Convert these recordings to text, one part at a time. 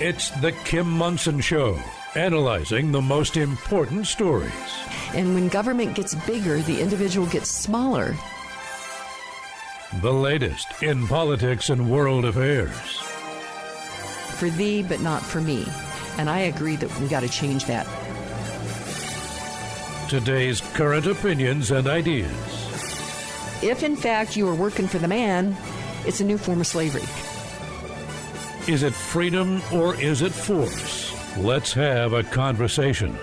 It's The Kim Monson Show, analyzing the most important stories. And when government gets bigger, the individual gets smaller. The latest in politics and world affairs. For thee, but not for me. And I agree that we got to change that. Today's current opinions and ideas. If, in fact, you are working for the man, it's a new form of slavery. Is it freedom or is it force? Let's have a conversation.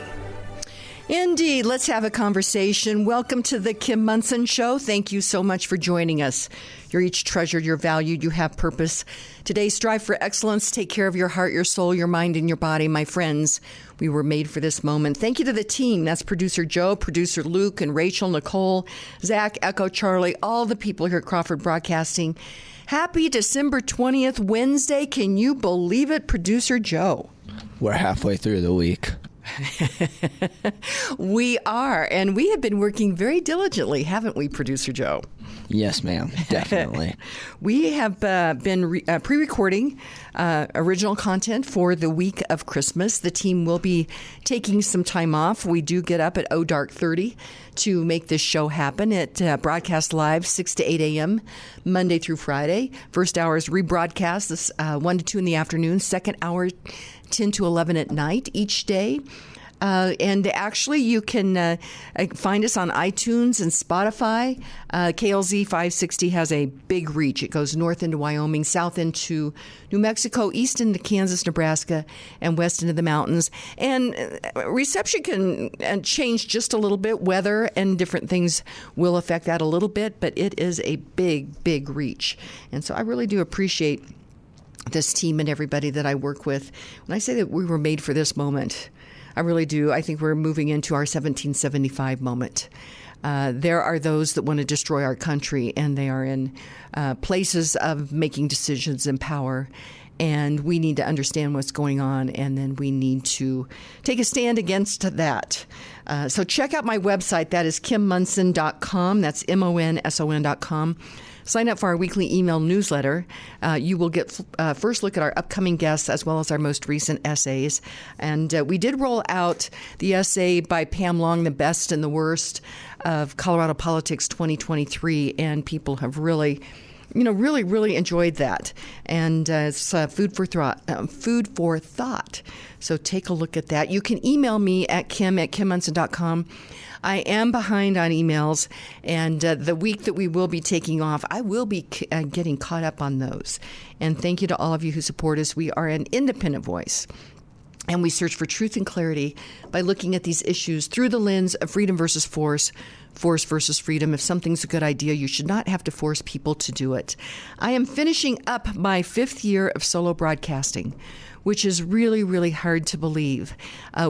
Indeed. Let's have a conversation. Welcome to the Kim Monson Show. Thank you so much for joining us. You're each treasured, you're valued, you have purpose. Today, strive for excellence. Take care of your heart, your soul, your mind, and your body. My friends, we were made for this moment. Thank you to the team. That's producer Joe, producer Luke, and Rachel, Nicole, Zach, Echo, Charlie, all the people here at Crawford Broadcasting. Happy December 20th, Wednesday. Can you believe it, producer Joe? We're halfway through the week. We are, and we have been working very diligently, haven't we, producer Joe? Yes, ma'am, definitely. We have been pre-recording original content for the week of Christmas. The team will be taking some time off. We do get up at dark 30 to make this show happen. It broadcasts live 6 to 8 a.m. Monday through Friday. First hour is rebroadcast this 1 to 2 in the afternoon. Second hour, 10 to 11 at night each day. And actually, you can find us on iTunes and Spotify. KLZ 560 has a big reach. It goes north into Wyoming, south into New Mexico, east into Kansas, Nebraska, and west into the mountains. And reception can change just a little bit. Weather and different things will affect that a little bit, but it is a big, big reach. And so I really do appreciate this team and everybody that I work with. When I say that we were made for this moment, I really do. I think we're moving into our 1775 moment. There are those that want to destroy our country, and they are in places of making decisions and power. And we need to understand what's going on, and then we need to take a stand against that. So check out my website. That is kimmonson.com. That's MONSON.com. Sign up for our weekly email newsletter. You will get first look at our upcoming guests as well as our most recent essays. And we did roll out the essay by Pam Long, The Best and the Worst of Colorado Politics 2023, and people have really enjoyed that. And it's food for thought. So take a look at that. You can email me at kim@kimmonson.com. I am behind on emails, and the week that we will be taking off, I will be getting caught up on those. And thank you to all of you who support us. We are an independent voice, and we search for truth and clarity by looking at these issues through the lens of freedom versus force, force versus freedom. If something's a good idea, you should not have to force people to do it. I am finishing up my 5th year of solo broadcasting, which is really, really hard to believe.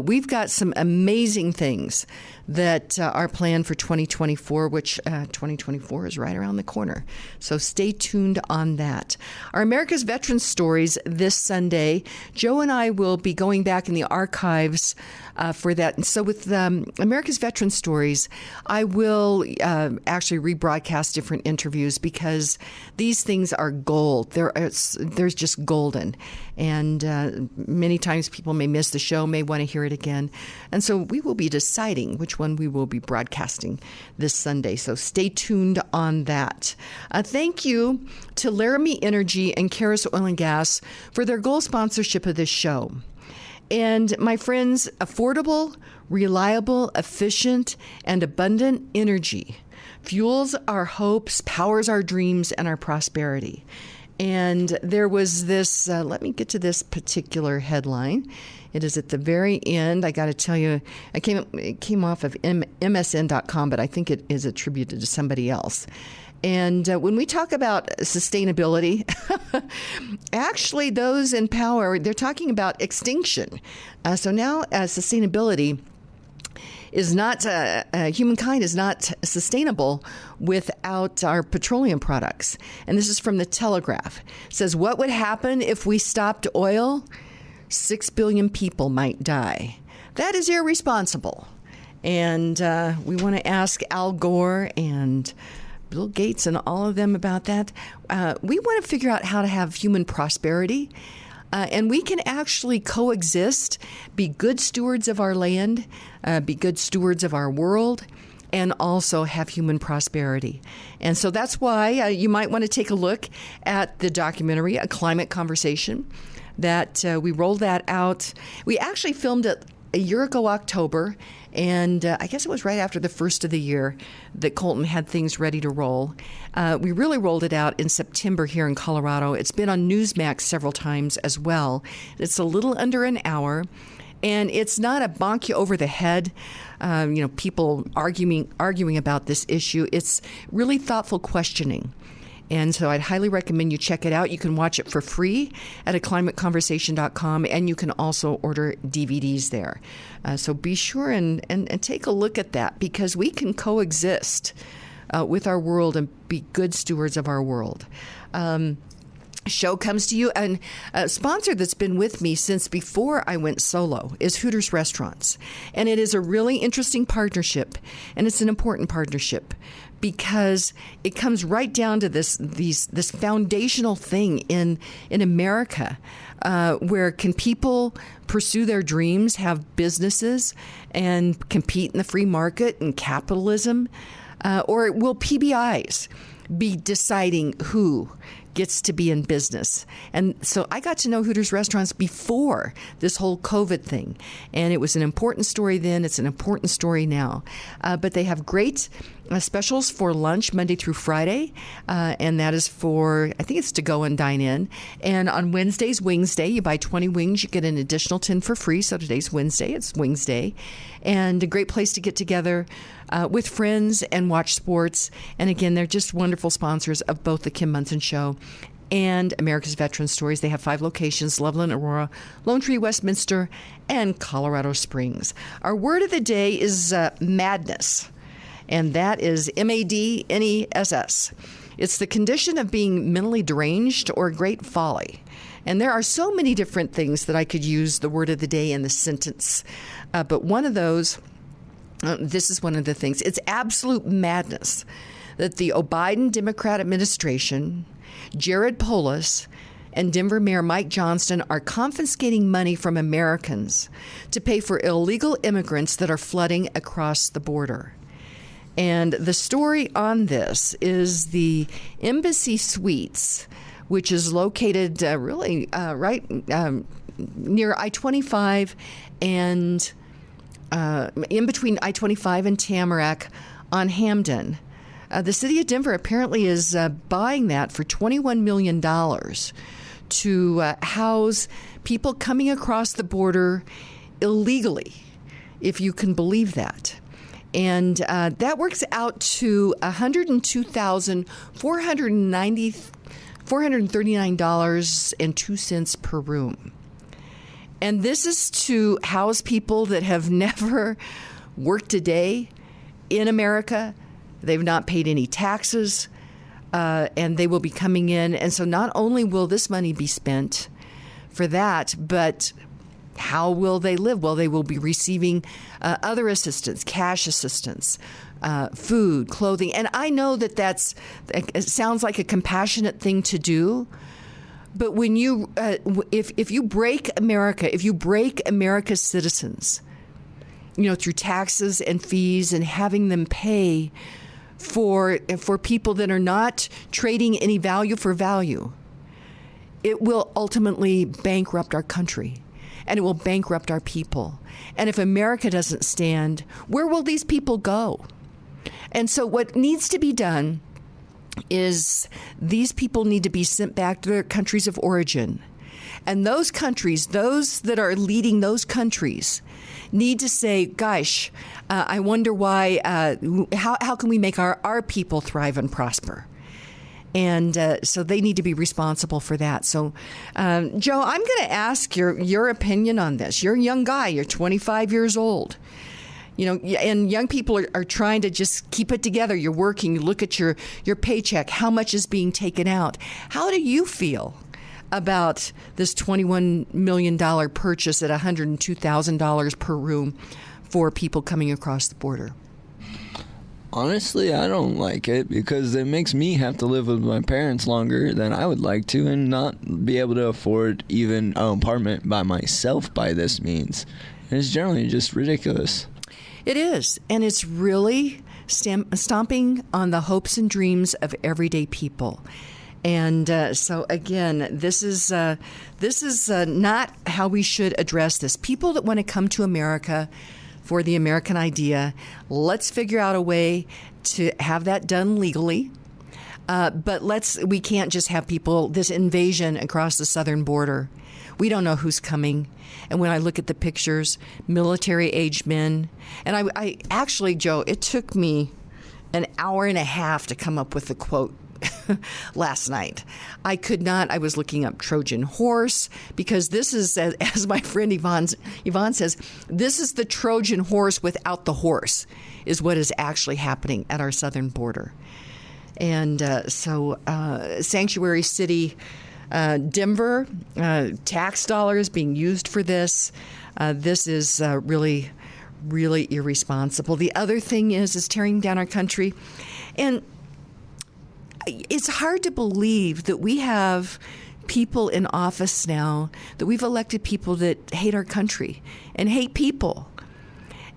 We've got some amazing things that are planned for 2024, which 2024 is right around the corner. So stay tuned on that. Our America's Veterans Stories this Sunday. Joe and I will be going back in the archives for that. And so with America's Veterans Stories, I will actually rebroadcast different interviews because these things are gold. There's just golden. And many times people may miss the show, may want to hear it again. And so we will be deciding which one we will be broadcasting this Sunday. So stay tuned on that. Thank you to Laramie Energy and Karis Oil and Gas for their gold sponsorship of this show. And my friends, affordable, reliable, efficient, and abundant energy fuels our hopes, powers our dreams, and our prosperity. And there was this, let me get to this particular headline. It is at the very end. I got to tell you, it came off of MSN.com, but I think it is attributed to somebody else. And when we talk about sustainability, actually those in power, they're talking about extinction. So now sustainability is not, humankind is not sustainable without our petroleum products. And this is from the Telegraph. It says, what would happen if we stopped oil? 6 billion people might die. That is irresponsible. And we want to ask Al Gore and Bill Gates and all of them about that. We want to figure out how to have human prosperity. And we can actually coexist, be good stewards of our land, be good stewards of our world, and also have human prosperity. And so that's why you might want to take a look at the documentary, A Climate Conversation, that we rolled that out. We actually filmed it a year ago, October, and I guess it was right after the first of the year that Colton had things ready to roll. We really rolled it out in September here in Colorado. It's been on Newsmax several times as well. It's a little under an hour, and it's not a bonk you over the head, people arguing about this issue. It's really thoughtful questioning. And so I'd highly recommend you check it out. You can watch it for free at aclimateconversation.com, and you can also order DVDs there. So be sure and take a look at that, because we can coexist with our world and be good stewards of our world. Show comes to you, and a sponsor that's been with me since before I went solo is Hooters Restaurants. And it is a really interesting partnership, and it's an important partnership, because it comes right down to this foundational thing in America, where can people pursue their dreams, have businesses, and compete in the free market and capitalism, or will PBIs be deciding who gets to be in business? And so I got to know Hooters Restaurants before this whole COVID thing, and it was an important story then. It's an important story now. But they have great specials for lunch Monday through Friday, and that is for, I think it's to go and dine in. And on Wednesdays, Wings Day, you buy 20 wings, you get an additional 10 for free. So today's Wednesday, it's Wings Day, and a great place to get together with friends and watch sports. And again, they're just wonderful sponsors of both the Kim Munson Show and America's Veteran Stories. They have 5 locations: Loveland, Aurora, Lone Tree, Westminster, and Colorado Springs. Our word of the day is madness, and that is MADNESS. It's the condition of being mentally deranged or great folly. And there are so many different things that I could use the word of the day in the sentence, but one of those, this is one of the things. It's absolute madness that the Biden Democrat administration, Jared Polis, and Denver Mayor Mike Johnston are confiscating money from Americans to pay for illegal immigrants that are flooding across the border. And the story on this is the Embassy Suites, which is located right near I-25 and in between I-25 and Tamarack on Hamden. The city of Denver apparently is buying that for $21 million to house people coming across the border illegally, if you can believe that. And that works out to $439.02 per room. And this is to house people that have never worked a day in America. They've not paid any taxes, and they will be coming in. And so not only will this money be spent for that, but how will they live? Well, they will be receiving other assistance, cash assistance, food, clothing. And I know that it sounds like a compassionate thing to do. But when you, if you break America, if you break America's citizens, through taxes and fees and having them pay for people that are not trading any value for value, it will ultimately bankrupt our country, and it will bankrupt our people. And if America doesn't stand, where will these people go? And so what needs to be done is these people need to be sent back to their countries of origin. And those countries, those that are leading those countries, need to say, gosh, I wonder why, how can we make our people thrive and prosper? And so they need to be responsible for that. So, Joe, I'm going to ask your opinion on this. You're a young guy. You're 25 years old. And young people are trying to just keep it together. You're working. You look at your paycheck. How much is being taken out? How do you feel about this $21 million purchase at $102,000 per room for people coming across the border? Honestly, I don't like it because it makes me have to live with my parents longer than I would like to and not be able to afford even an apartment by myself by this means. It's generally just ridiculous. It is, and it's really stomping on the hopes and dreams of everyday people. And so again, this is not how we should address this. People that want to come to America for the American idea, let's figure out a way to have that done legally. But we can't just have this invasion across the southern border. We don't know who's coming. And when I look at the pictures, military-aged men, and I actually, Joe, it took me an hour and a half to come up with the quote last night. I was looking up Trojan horse because this is, as my friend Yvonne says, this is the Trojan horse without the horse is what is actually happening at our southern border. And so Sanctuary City, Denver, tax dollars being used for this. This is really, really irresponsible. The other thing is tearing down our country. And it's hard to believe that we have people in office now, that we've elected people that hate our country and hate people.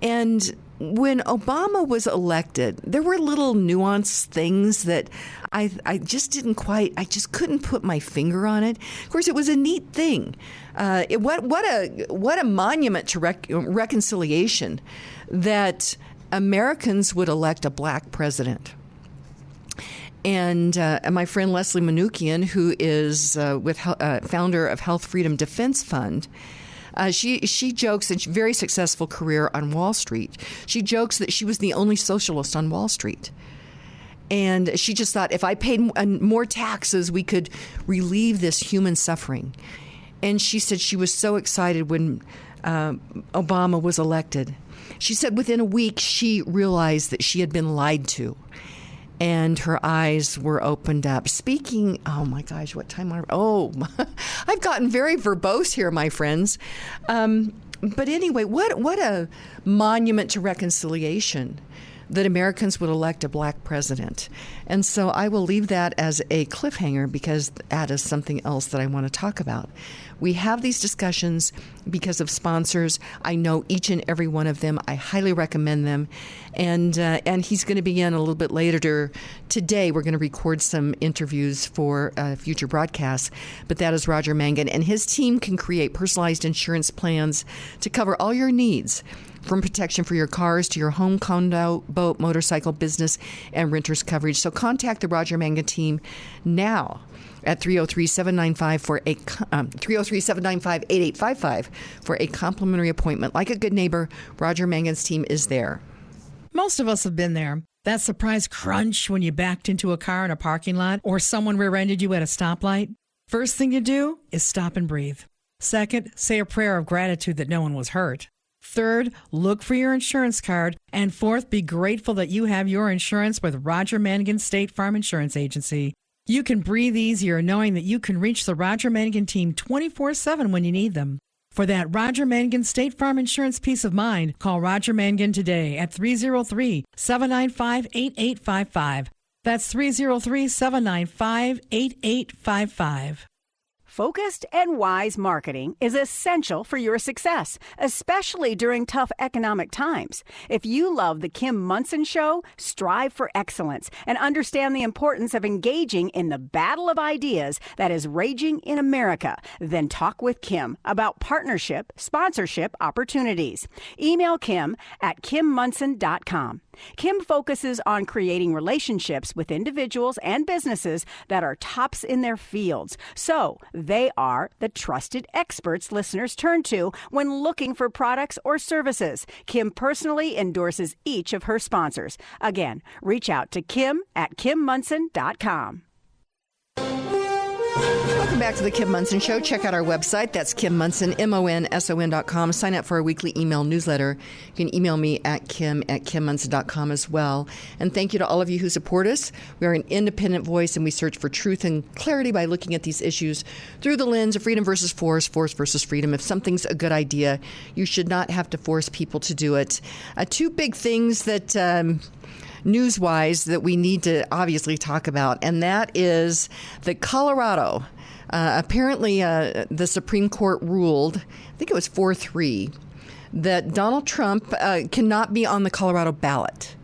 And when Obama was elected, there were little nuanced things that I just couldn't put my finger on it. Of course, it was a neat thing. What a monument to reconciliation that Americans would elect a black president. And my friend Leslie Manookian, who is founder of Health Freedom Defense Fund, she jokes, and very successful career on Wall Street. She jokes that she was the only socialist on Wall Street. And she just thought if I paid more taxes, we could relieve this human suffering. And she said she was so excited when Obama was elected. She said within a week, she realized that she had been lied to. And her eyes were opened up. Speaking, oh my gosh, what time are we? Oh, I've gotten very verbose here, my friends. But anyway, what a monument to reconciliation that Americans would elect a black president. And so I will leave that as a cliffhanger because that is something else that I want to talk about. We have these discussions because of sponsors. I know each and every one of them. I highly recommend them. And he's going to begin a little bit later today. We're going to record some interviews for future broadcasts. But that is Roger Mangan. And his team can create personalized insurance plans to cover all your needs, from protection for your cars to your home, condo, boat, motorcycle, business, and renters coverage. So contact the Roger Mangan team now at 303-795-8855 for a complimentary appointment. Like a good neighbor, Roger Mangan's team is there. Most of us have been there. That surprise crunch when you backed into a car in a parking lot or someone rear-ended you at a stoplight. First thing you do is stop and breathe. Second, say a prayer of gratitude that no one was hurt. Third, look for your insurance card. And fourth, be grateful that you have your insurance with Roger Mangan State Farm Insurance Agency. You can breathe easier knowing that you can reach the Roger Mangan team 24/7 when you need them. For that Roger Mangan State Farm Insurance peace of mind, call Roger Mangan today at 303-795-8855. That's 303-795-8855. Focused and wise marketing is essential for your success, especially during tough economic times. If you love The Kim Munson Show, strive for excellence and understand the importance of engaging in the battle of ideas that is raging in America, then talk with Kim about partnership, sponsorship opportunities. Email Kim at kimmunson.com. Kim focuses on creating relationships with individuals and businesses that are tops in their fields. So they are the trusted experts listeners turn to when looking for products or services. Kim personally endorses each of her sponsors. Again, reach out to Kim at kimmunson.com. Welcome back to the Kim Munson Show. Check out our website. That's Kim Munson, MONSON.com. Sign up for our weekly email newsletter. You can email me at kim@kimmunson.com as well. And thank you to all of you who support us. We are an independent voice, and we search for truth and clarity by looking at these issues through the lens of freedom versus force, force versus freedom. If something's a good idea, you should not have to force people to do it. Two big things that news-wise that we need to obviously talk about, and that is that Colorado, apparently the Supreme Court ruled, I think it was 4-3, that Donald Trump cannot be on the Colorado ballot.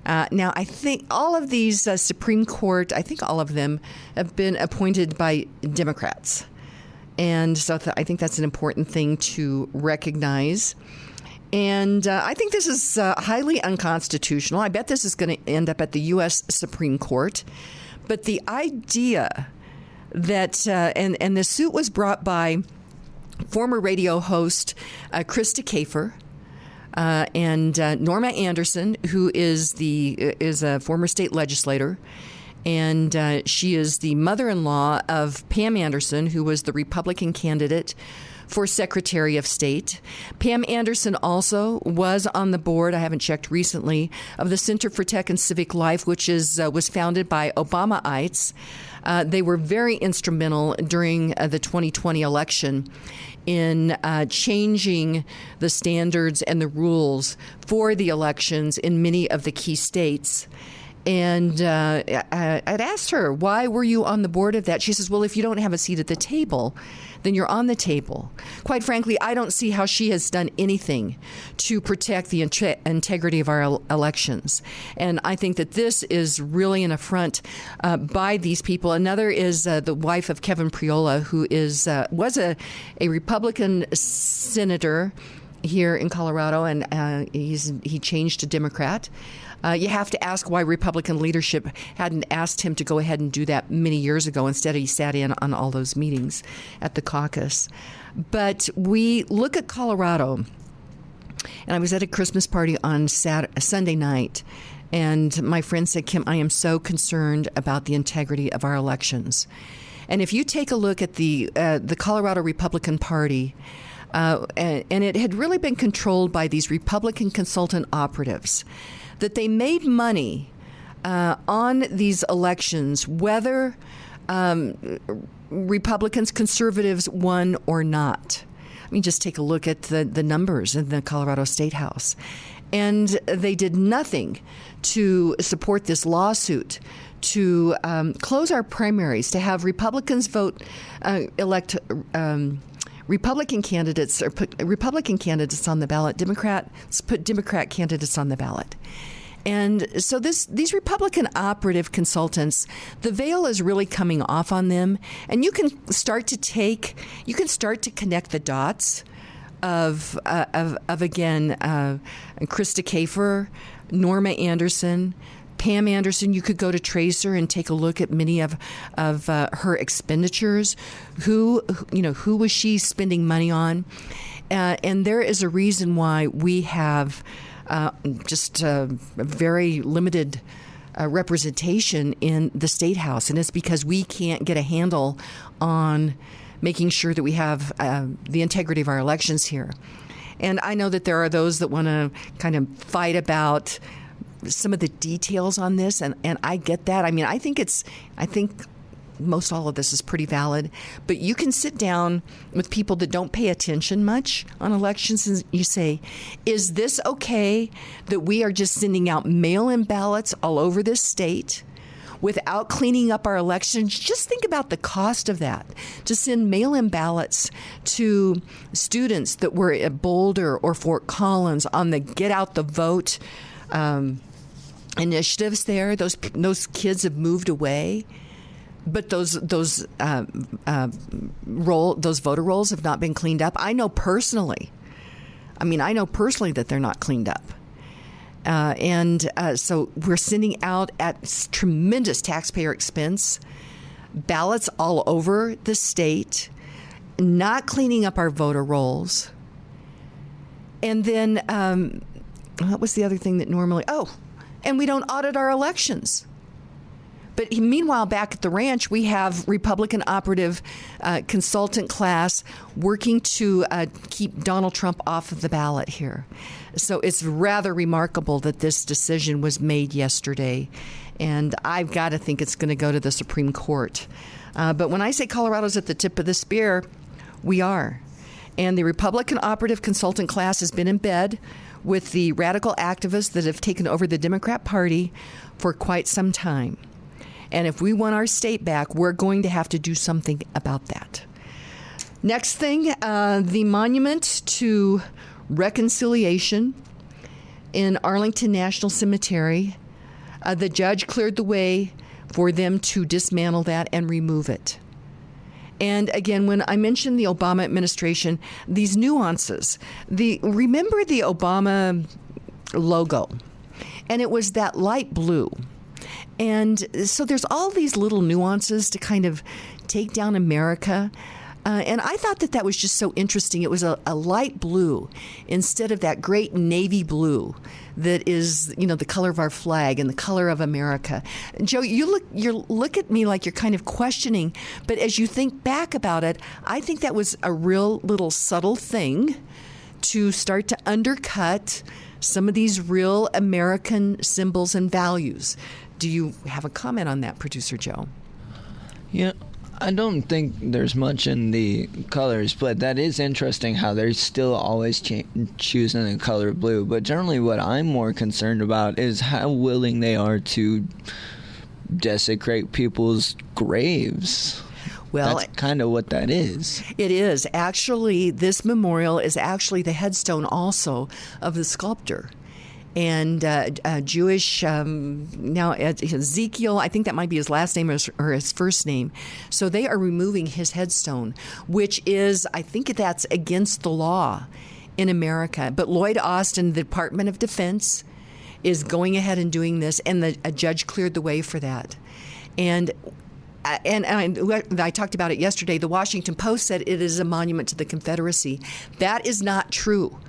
Now, I think all of these Supreme Court, I think all of them have been appointed by Democrats. And so I think that's an important thing to recognize. And I think this is highly unconstitutional. I bet this is going to end up at the U.S. Supreme Court. But the idea that, and the suit was brought by former radio host Krista Kafer, and Norma Anderson, who is a former state legislator, and she is the mother-in-law of Pam Anderson, who was the Republican candidate for Secretary of State. Pam Anderson also was on the board, I haven't checked recently, of the Center for Tech and Civic Life, which was founded by Obamaites. They were very instrumental during the 2020 election in changing the standards and the rules for the elections in many of the key states. And I'd asked her, why were you on the board of that? She says, well, if you don't have a seat at the table, then you're on the table. Quite frankly, I don't see how she has done anything to protect the integrity of our elections. And I think that this is really an affront by these people. Another is the wife of Kevin Priola, who was a Republican senator here in Colorado, and he changed to Democrat. You have to ask why Republican leadership hadn't asked him to go ahead and do that many years ago. Instead, he sat in on all those meetings at the caucus. But we look at Colorado, and I was at a Christmas party on Sunday night, and my friend said, Kim, I am so concerned about the integrity of our elections. And if you take a look at the Colorado Republican Party, and it had really been controlled by these Republican consultant operatives, that they made money on these elections, whether Republicans, conservatives won or not. I mean, just take a look at the numbers in the Colorado State House. And they did nothing to support this lawsuit to close our primaries, to have Republicans elect Republican candidates, or put Republican candidates on the ballot. Democrats put Democrat candidates on the ballot. And so these Republican operative consultants, the veil is really coming off on them, and you can start to connect the dots of again Krista Kafer, Norma Anderson, Pam Anderson. You could go to Tracer and take a look at many of her expenditures. Who was she spending money on? And there is a reason why we have just a very limited representation in the State House, and it's because we can't get a handle on making sure that we have the integrity of our elections here. And I know that there are those that want to kind of fight about some of the details on this, and I get that. I mean, I think most all of this is pretty valid, but you can sit down with people that don't pay attention much on elections and you say, is this okay that we are just sending out mail-in ballots all over this state without cleaning up our elections? Just think about the cost of that, to send mail-in ballots to students that were at Boulder or Fort Collins on the Get Out the Vote initiatives there. Those kids have moved away. But those voter rolls have not been cleaned up. I know personally that they're not cleaned up. So we're sending out at tremendous taxpayer expense ballots all over the state, not cleaning up our voter rolls. And then what was the other thing that normally? Oh, and we don't audit our elections. But meanwhile, back at the ranch, we have Republican operative consultant class working to keep Donald Trump off of the ballot here. So it's rather remarkable that this decision was made yesterday. And I've got to think it's going to go to the Supreme Court. But when I say Colorado's at the tip of the spear, we are. And the Republican operative consultant class has been in bed with the radical activists that have taken over the Democrat Party for quite some time. And if we want our state back, we're going to have to do something about that. Next thing, the monument to reconciliation in Arlington National Cemetery. The judge cleared the way for them to dismantle that and remove it. And again, when I mentioned the Obama administration, these nuances, remember the Obama logo, and it was that light blue. And so there's all these little nuances to kind of take down America. And I thought that was just so interesting. It was a light blue instead of that great navy blue that is, the color of our flag and the color of America. Joe, you look at me like you're kind of questioning, but as you think back about it, I think that was a real little subtle thing to start to undercut some of these real American symbols and values. Do you have a comment on that, Producer Joe? Yeah. I don't think there's much in the colors, but that is interesting how they're still always choosing the color blue. But generally what I'm more concerned about is how willing they are to desecrate people's graves. Well, that's kind of what that is. It is. Actually, this memorial is actually the headstone also of the sculptor. And Jewish, now Ezekiel, I think that might be his last name or his first name. So they are removing his headstone, which is, I think that's against the law in America. But Lloyd Austin, the Department of Defense, is going ahead and doing this, and a judge cleared the way for that. And I talked about it yesterday. The Washington Post said it is a monument to the Confederacy. That is not true.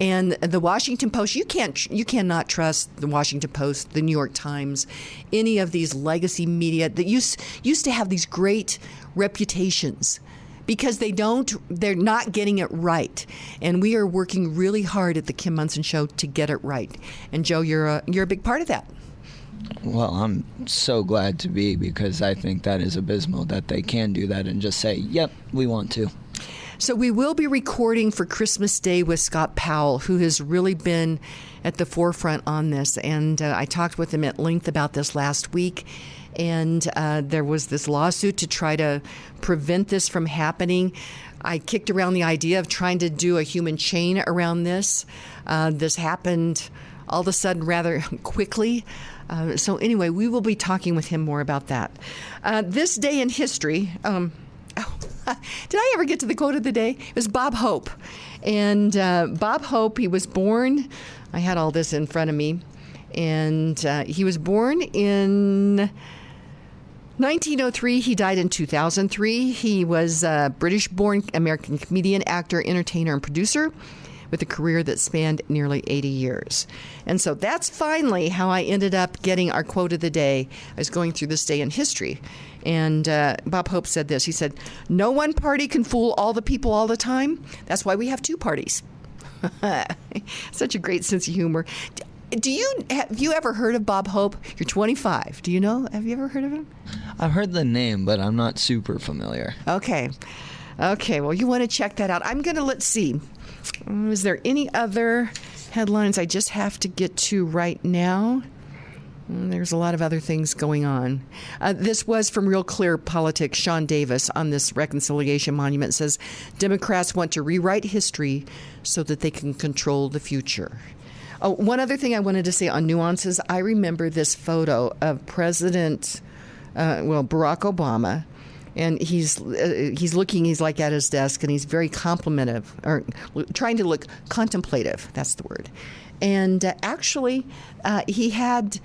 And the Washington Post, you cannot trust the Washington Post, the New York Times, any of these legacy media that used to have these great reputations, because they're not getting it right. And we are working really hard at the Kim Munson Show to get it right. And Joe, you're a big part of that. Well, I'm so glad to be, because I think that is abysmal that they can do that and just say, yep, we want to. So we will be recording for Christmas Day with Scott Powell, who has really been at the forefront on this. And I talked with him at length about this last week. And there was this lawsuit to try to prevent this from happening. I kicked around the idea of trying to do a human chain around this. This happened all of a sudden rather quickly. So anyway, we will be talking with him more about that. This day in history... did I ever get to the quote of the day? It was Bob Hope. And Bob Hope, he was born, I had all this in front of me, and he was born in 1903. He died in 2003. He was a British-born American comedian, actor, entertainer, and producer with a career that spanned nearly 80 years. And so that's finally how I ended up getting our quote of the day. I was going through this day in history. And Bob Hope said this. He said, "No one party can fool all the people all the time. That's why we have two parties." Such a great sense of humor. Have you ever heard of Bob Hope? You're 25. Do you know? Have you ever heard of him? I've heard the name, but I'm not super familiar. Okay. Well, you want to check that out. I'm going to, let's see. Is there any other headlines I just have to get to right now? There's a lot of other things going on. This was from Real Clear Politics. Sean Davis on this reconciliation monument says, Democrats want to rewrite history so that they can control the future. Oh, one other thing I wanted to say on nuances. I remember this photo of President, Barack Obama. And he's looking, he's like at his desk, and he's very complimentive, or trying to look contemplative. That's the word. And actually, he had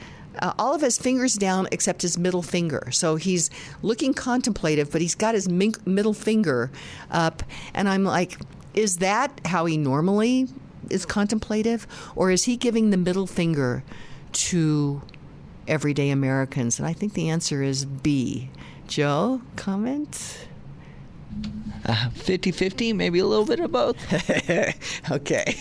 all of his fingers down except his middle finger. So he's looking contemplative, but he's got his middle finger up. And I'm like, is that how he normally is contemplative? Or is he giving the middle finger to everyday Americans? And I think the answer is B. Joe, comment? 50-50, maybe a little bit of both. Okay.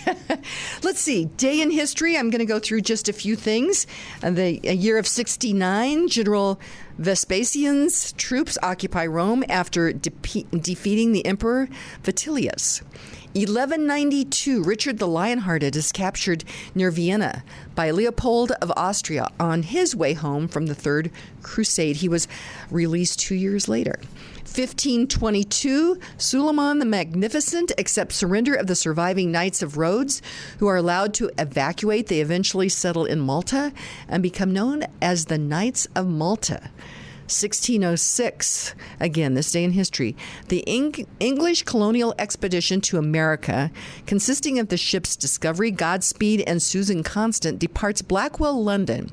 Let's see. Day in history. I'm going to go through just a few things. The year of 69, General Vespasian's troops occupy Rome after defeating the Emperor Vitellius. 1192, Richard the Lionhearted is captured near Vienna by Leopold of Austria on his way home from the Third Crusade. He was released 2 years later. 1522, Suleiman the Magnificent accepts surrender of the surviving Knights of Rhodes, who are allowed to evacuate. They eventually settle in Malta and become known as the Knights of Malta. 1606, again, this day in history, the English colonial expedition to America, consisting of the ships Discovery, Godspeed, and Susan Constant, departs Blackwell, London,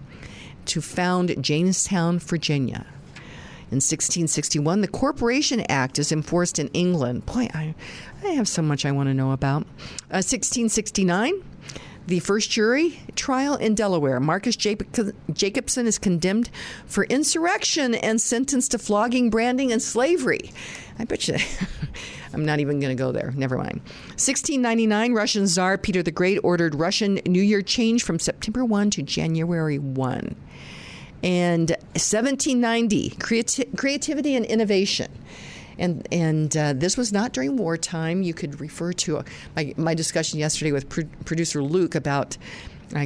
to found Jamestown, Virginia. In 1661, the Corporation Act is enforced in England. Boy, I have so much I want to know about. 1669, the first jury trial in Delaware. Marcus Jacobson is condemned for insurrection and sentenced to flogging, branding, and slavery. I bet you I'm not even going to go there. Never mind. 1699, Russian Tsar Peter the Great ordered Russian New Year change from September 1 to January 1. And 1790, creativity and innovation. And this was not during wartime. You could refer to my discussion yesterday with producer Luke about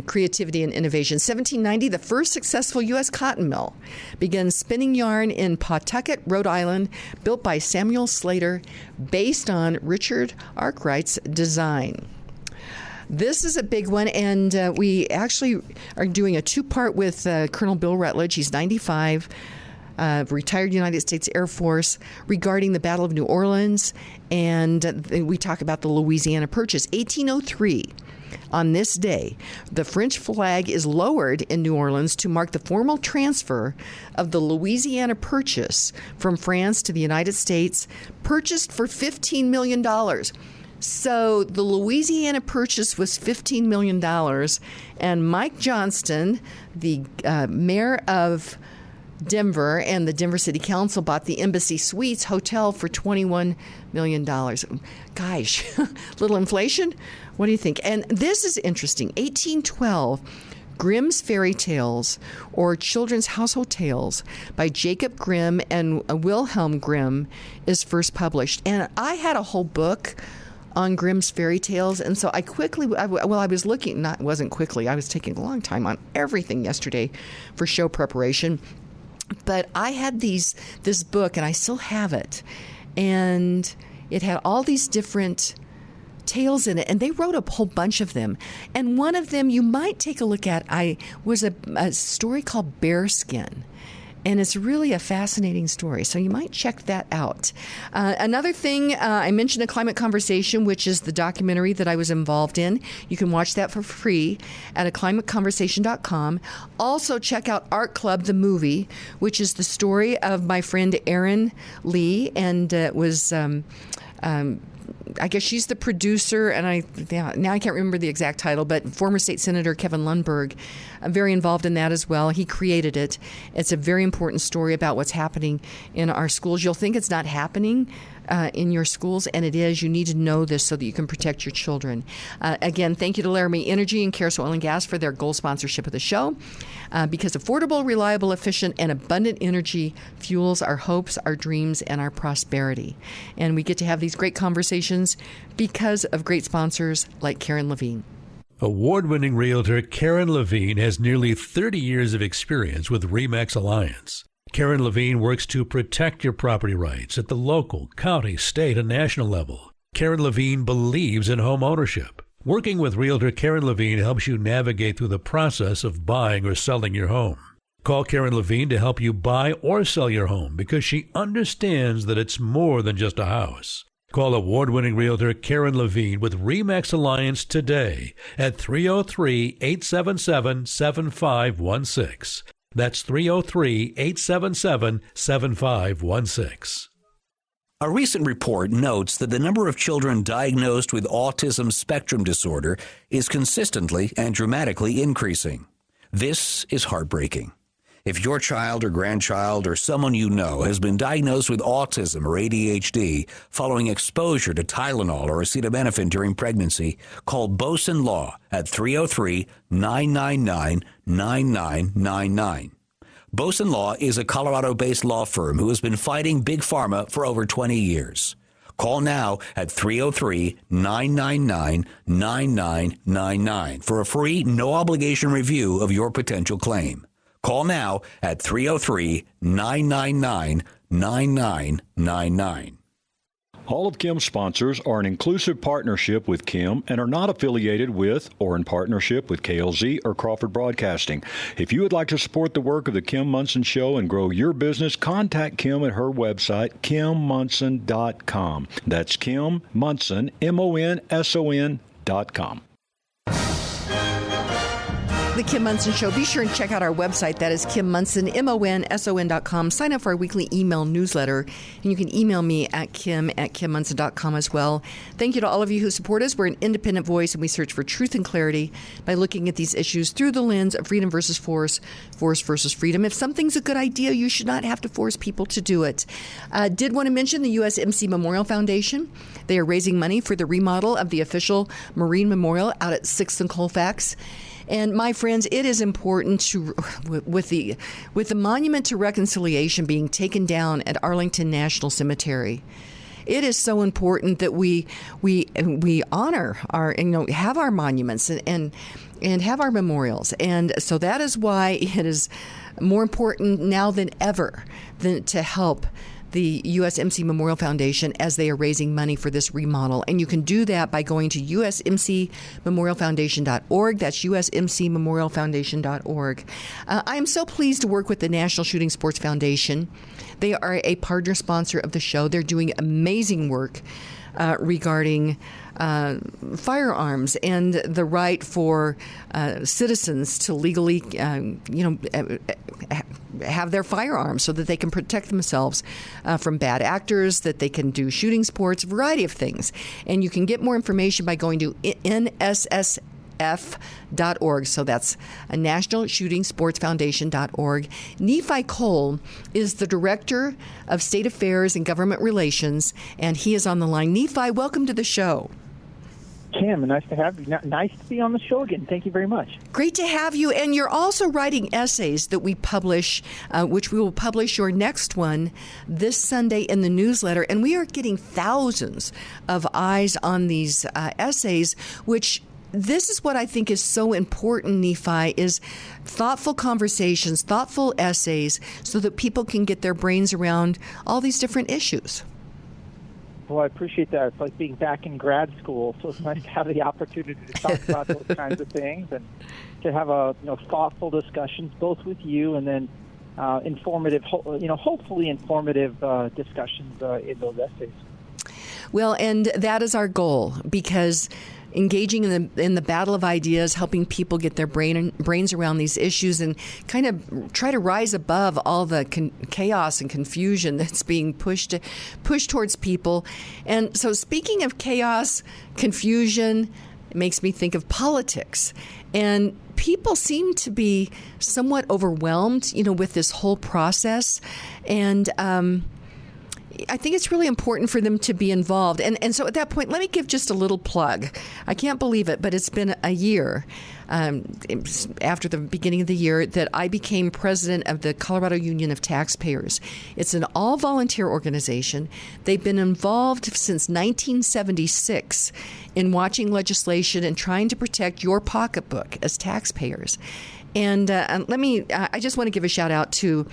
creativity and innovation. 1790, the first successful U.S. cotton mill begins spinning yarn in Pawtucket, Rhode Island, built by Samuel Slater, based on Richard Arkwright's design. This is a big one, and we actually are doing a two-part with Colonel Bill Rutledge. He's 95, retired United States Air Force, regarding the Battle of New Orleans, and we talk about the Louisiana Purchase. 1803, on this day, the French flag is lowered in New Orleans to mark the formal transfer of the Louisiana Purchase from France to the United States, purchased for $15 million. So the Louisiana Purchase was $15 million, and Mike Johnston, the mayor of Denver, and the Denver City Council bought the Embassy Suites Hotel for $21 million. Gosh, little inflation? What do you think? And this is interesting. 1812, Grimm's Fairy Tales, or Children's Household Tales, by Jacob Grimm and Wilhelm Grimm, is first published. And I had a whole book on Grimm's Fairy Tales, and so I was looking, I was taking a long time on everything yesterday for show preparation, but I had this book, and I still have it, and it had all these different tales in it, and they wrote a whole bunch of them, and one of them you might take a look at was a story called Bearskin. And it's really a fascinating story, so you might check that out. Another thing, I mentioned A Climate Conversation, which is the documentary that I was involved in. You can watch that for free at aclimateconversation.com. Also, check out Art Club, the movie, which is the story of my friend Erin Lee, and it was... I guess she's the producer, and now I can't remember the exact title, but former state senator Kevin Lundberg, very involved in that as well. He created it. It's a very important story about what's happening in our schools. You'll think it's not happening in your schools, and it is. You need to know this so that you can protect your children. Again, thank you to Laramie Energy and Caris Oil and Gas for their gold sponsorship of the show, because affordable, reliable, efficient, and abundant energy fuels our hopes, our dreams, and our prosperity. And we get to have these great conversations because of great sponsors like Karen Levine. Award-winning realtor Karen Levine has nearly 30 years of experience with RE/MAX Alliance. Karen Levine works to protect your property rights at the local, county, state, and national level. Karen Levine believes in home ownership. Working with realtor Karen Levine helps you navigate through the process of buying or selling your home. Call Karen Levine to help you buy or sell your home because she understands that it's more than just a house. Call award-winning realtor Karen Levine with RE/MAX Alliance today at 303-877-7516. That's 303-877-7516. A recent report notes that the number of children diagnosed with autism spectrum disorder is consistently and dramatically increasing. This is heartbreaking. If your child or grandchild or someone you know has been diagnosed with autism or ADHD following exposure to Tylenol or acetaminophen during pregnancy, call Boson Law at 303-999-9999. Boson Law is a Colorado-based law firm who has been fighting Big Pharma for over 20 years. Call now at 303-999-9999 for a free, no-obligation review of your potential claim. Call now at 303-999-9999. All of Kim's sponsors are an inclusive partnership with Kim and are not affiliated with or in partnership with KLZ or Crawford Broadcasting. If you would like to support the work of the Kim Monson Show and grow your business, contact Kim at her website, kimmonson.com. That's Kim Monson, MONSON.com. The Kim Monson Show. Be sure and check out our website. That is Kim Monson, MONSON.com. Sign up for our weekly email newsletter, and you can email me at kim@kimmonson.com as well. Thank you to all of you who support us. We're an independent voice, and we search for truth and clarity by looking at these issues through the lens of freedom versus force, force versus freedom. If something's a good idea, you should not have to force people to do it. Did want to mention the USMC Memorial Foundation. They are raising money for the remodel of the official Marine Memorial out at 6th and Colfax. And my friends, it is important to, with the Monument to Reconciliation being taken down at Arlington National Cemetery, it is so important that we honor our, have our monuments and have our memorials. And so that is why it is more important now than ever to help the USMC Memorial Foundation as they are raising money for this remodel. And you can do that by going to usmcmemorialfoundation.org. That's usmcmemorialfoundation.org. I am so pleased to work with the National Shooting Sports Foundation. They are a partner sponsor of the show. They're doing amazing work regarding firearms and the right for citizens to legally, have their firearms so that they can protect themselves from bad actors, that they can do shooting sports, a variety of things. And you can get more information by going to NSSF.org. So that's a National Shooting Sports Foundation.org. Nephi Cole is the Director of State Affairs and Government Relations, and he is on the line. Nephi, welcome to the show. Kim, nice to have you. Nice to be on the show again. Thank you very much. Great to have you. And you're also writing essays that we publish, which we will publish your next one this Sunday in the newsletter. And we are getting thousands of eyes on these essays, which this is what I think is so important, Nephi, is thoughtful conversations, thoughtful essays, so that people can get their brains around all these different issues. Well, I appreciate that. It's like being back in grad school, so it's nice to have the opportunity to talk about those kinds of things and to have thoughtful discussions, both with you and then informative, hopefully informative discussions in those essays. Well, and that is our goal, because engaging in the battle of ideas, helping people get their brains around these issues and kind of try to rise above all the chaos and confusion that's being pushed towards people. And so speaking of chaos, confusion, it makes me think of politics. And people seem to be somewhat overwhelmed, with this whole process. And I think it's really important for them to be involved. And so at that point, let me give just a little plug. I can't believe it, but it's been a year after the beginning of the year that I became president of the Colorado Union of Taxpayers. It's an all-volunteer organization. They've been involved since 1976 in watching legislation and trying to protect your pocketbook as taxpayers. And I just want to give a shout out to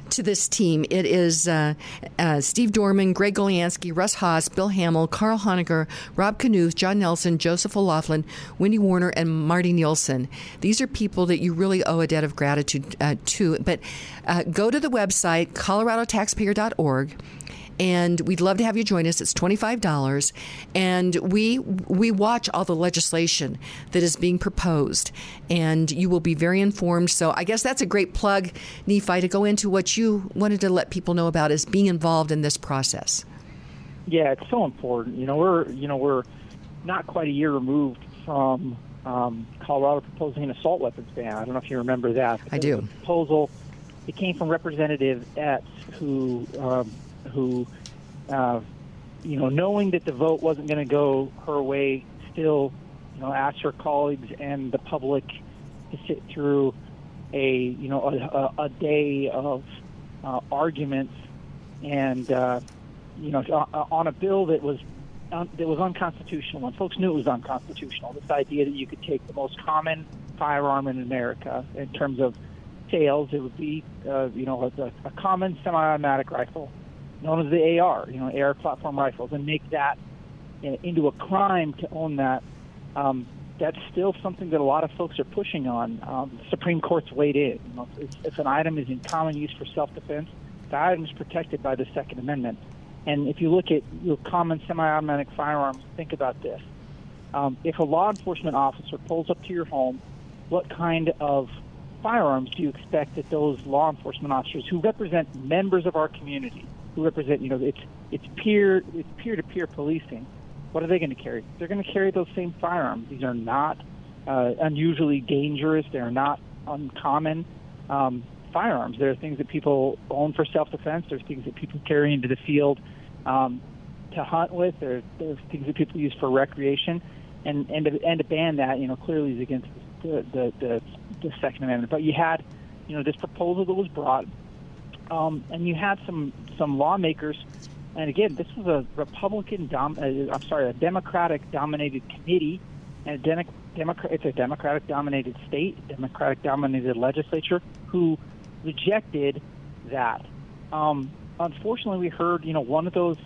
this team. It is Steve Dorman, Greg Goliansky, Russ Haas, Bill Hamill, Carl Honegger, Rob Knuth, John Nelson, Joseph O'Laughlin, Wendy Warner, and Marty Nielsen. These are people that you really owe a debt of gratitude to. But go to the website, coloradotaxpayer.org. And we'd love to have you join us. It's $25. And we watch all the legislation that is being proposed. And you will be very informed. So I guess that's a great plug, Nephi, to go into what you wanted to let people know about is being involved in this process. Yeah, it's so important. We're not quite a year removed from Colorado proposing an assault weapons ban. I don't know if you remember that. I do. The proposal, it came from Representative Etz, who knowing that the vote wasn't going to go her way, still, asked her colleagues and the public to sit through a day of arguments and on a bill that was unconstitutional, and folks knew it was unconstitutional. This idea that you could take the most common firearm in America in terms of sales, it would be a common semi-automatic rifle known as the AR, air platform rifles, and make that into a crime to own that. That's still something that a lot of folks are pushing on. The Supreme Court's weighed in. If an item is in common use for self-defense, the item is protected by the Second Amendment. And if you look at your common semi-automatic firearms, think about this. If a law enforcement officer pulls up to your home, what kind of firearms do you expect that those law enforcement officers who represent members of our community, who represent, it's peer-to-peer policing, what are they going to carry? They're going to carry those same firearms. These are not unusually dangerous. They're not uncommon firearms. There are things that people own for self-defense. There's things that people carry into the field to hunt with. There's things that people use for recreation, and to ban that, clearly is against the Second Amendment. But you had, this proposal that was brought, and you had some lawmakers. And again, this was a Democratic-dominated committee, and it's a Democratic-dominated state, Democratic-dominated legislature who rejected that. Unfortunately, we heard, one of those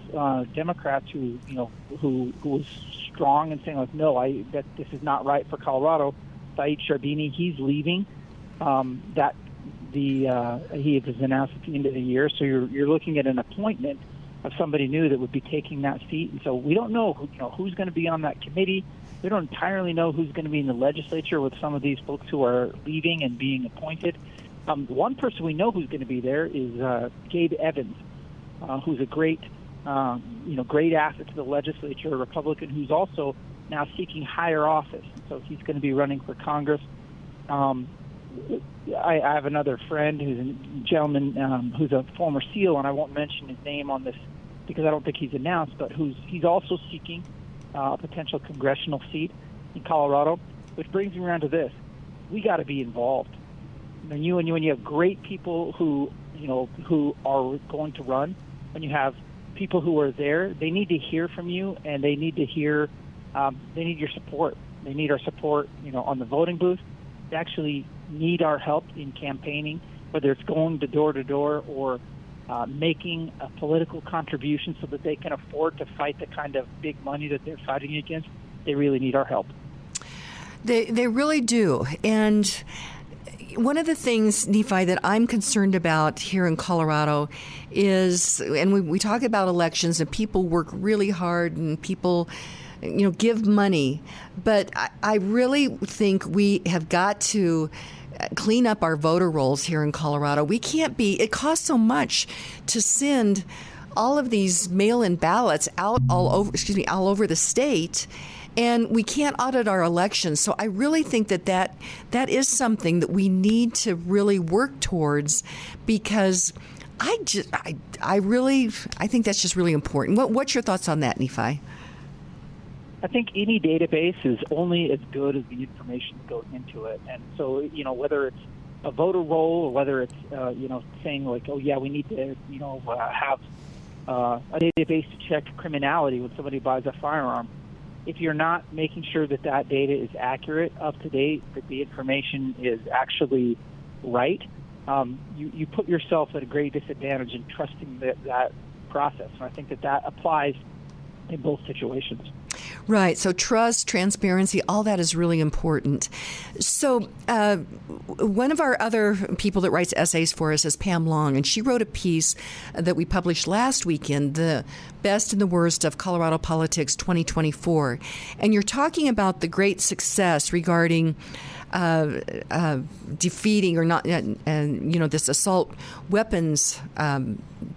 Democrats who was strong and saying, like, no, that this is not right for Colorado. Saeed Charbini, he's leaving. He was announced at the end of the year, so you're looking at an appointment of somebody new that would be taking that seat. And so we don't know who's going to be on that committee. We don't entirely know who's going to be in the legislature with some of these folks who are leaving and being appointed. One person we know who's going to be there is Gabe Evans, who's a great asset to the legislature, a Republican who's also now seeking higher office. So he's going to be running for Congress. I have another friend who's a gentleman who's a former SEAL, and I won't mention his name on this because I don't think he's announced, but he's also seeking a potential congressional seat in Colorado, which brings me around to this. We got to be involved. When you have great people who are going to run, when you have people who are there, they need to hear from you, and they need to hear, they need your support. They need our support, on the voting booth. They actually need our help in campaigning, whether it's going door to door or making a political contribution so that they can afford to fight the kind of big money that they're fighting against. They really need our help. They really do. And one of the things, Nephi, that I'm concerned about here in Colorado is, and we talk about elections and people work really hard and people give money, but I really think we have got to clean up our voter rolls here in Colorado. We can't it costs so much to send all of these mail-in ballots out all over the state, and we can't audit our elections. So I really think that is something that we need to really work towards, because I think that's just really important. What's your thoughts on that, Nephi? I think any database is only as good as the information that goes into it. And so, whether it's a voter roll or whether it's, saying like, oh, yeah, we need to, have a database to check criminality when somebody buys a firearm. If you're not making sure that data is accurate, up to date, that the information is actually right, you put yourself at a great disadvantage in trusting that process. And I think that applies in both situations. Right. So trust, transparency, all that is really important. So one of our other people that writes essays for us is Pam Long, and she wrote a piece that we published last weekend, The Best and the Worst of Colorado Politics 2024. And you're talking about the great success regarding defeating or not, this assault weapons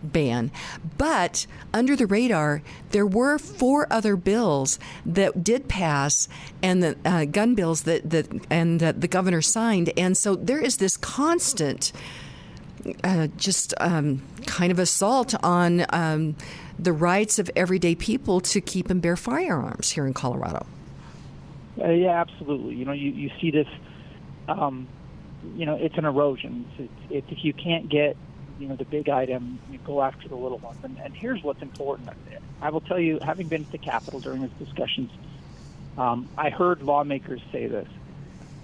ban. But under the radar, there were 4 other bills that did pass, and the gun bills that the governor signed. And so there is this constant, kind of assault on the rights of everyday people to keep and bear firearms here in Colorado. Yeah, absolutely. You see this. It's an erosion. If you can't get the big item, you go after the little ones. And here's what's important. I will tell you, having been at the Capitol during these discussions, I heard lawmakers say this.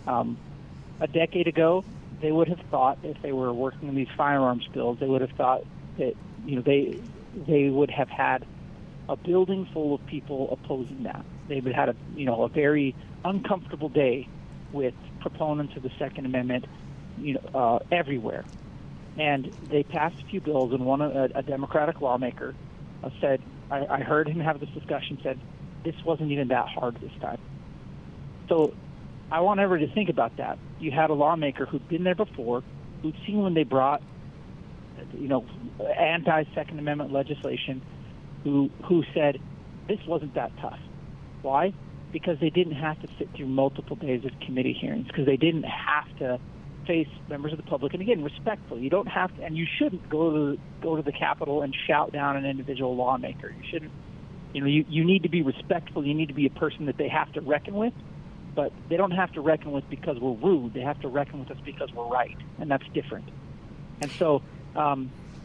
A decade ago, they would have thought, if they were working on these firearms bills, they would have thought that they would have had a building full of people opposing that. They would have had a very uncomfortable day with proponents of the Second Amendment, everywhere. And they passed a few bills, and a Democratic lawmaker said, I heard him have this discussion, said, this wasn't even that hard this time. So I want everybody to think about that. You had a lawmaker who'd been there before, who'd seen when they brought, anti-Second Amendment legislation, who said, this wasn't that tough. Why? Because they didn't have to sit through multiple days of committee hearings, because they didn't have to face members of the public. And again, respectfully, you don't have to, and you shouldn't go to the Capitol and shout down an individual lawmaker. You shouldn't. You need to be respectful. You need to be a person that they have to reckon with, but they don't have to reckon with because we're rude. They have to reckon with us because we're right, and that's different. And so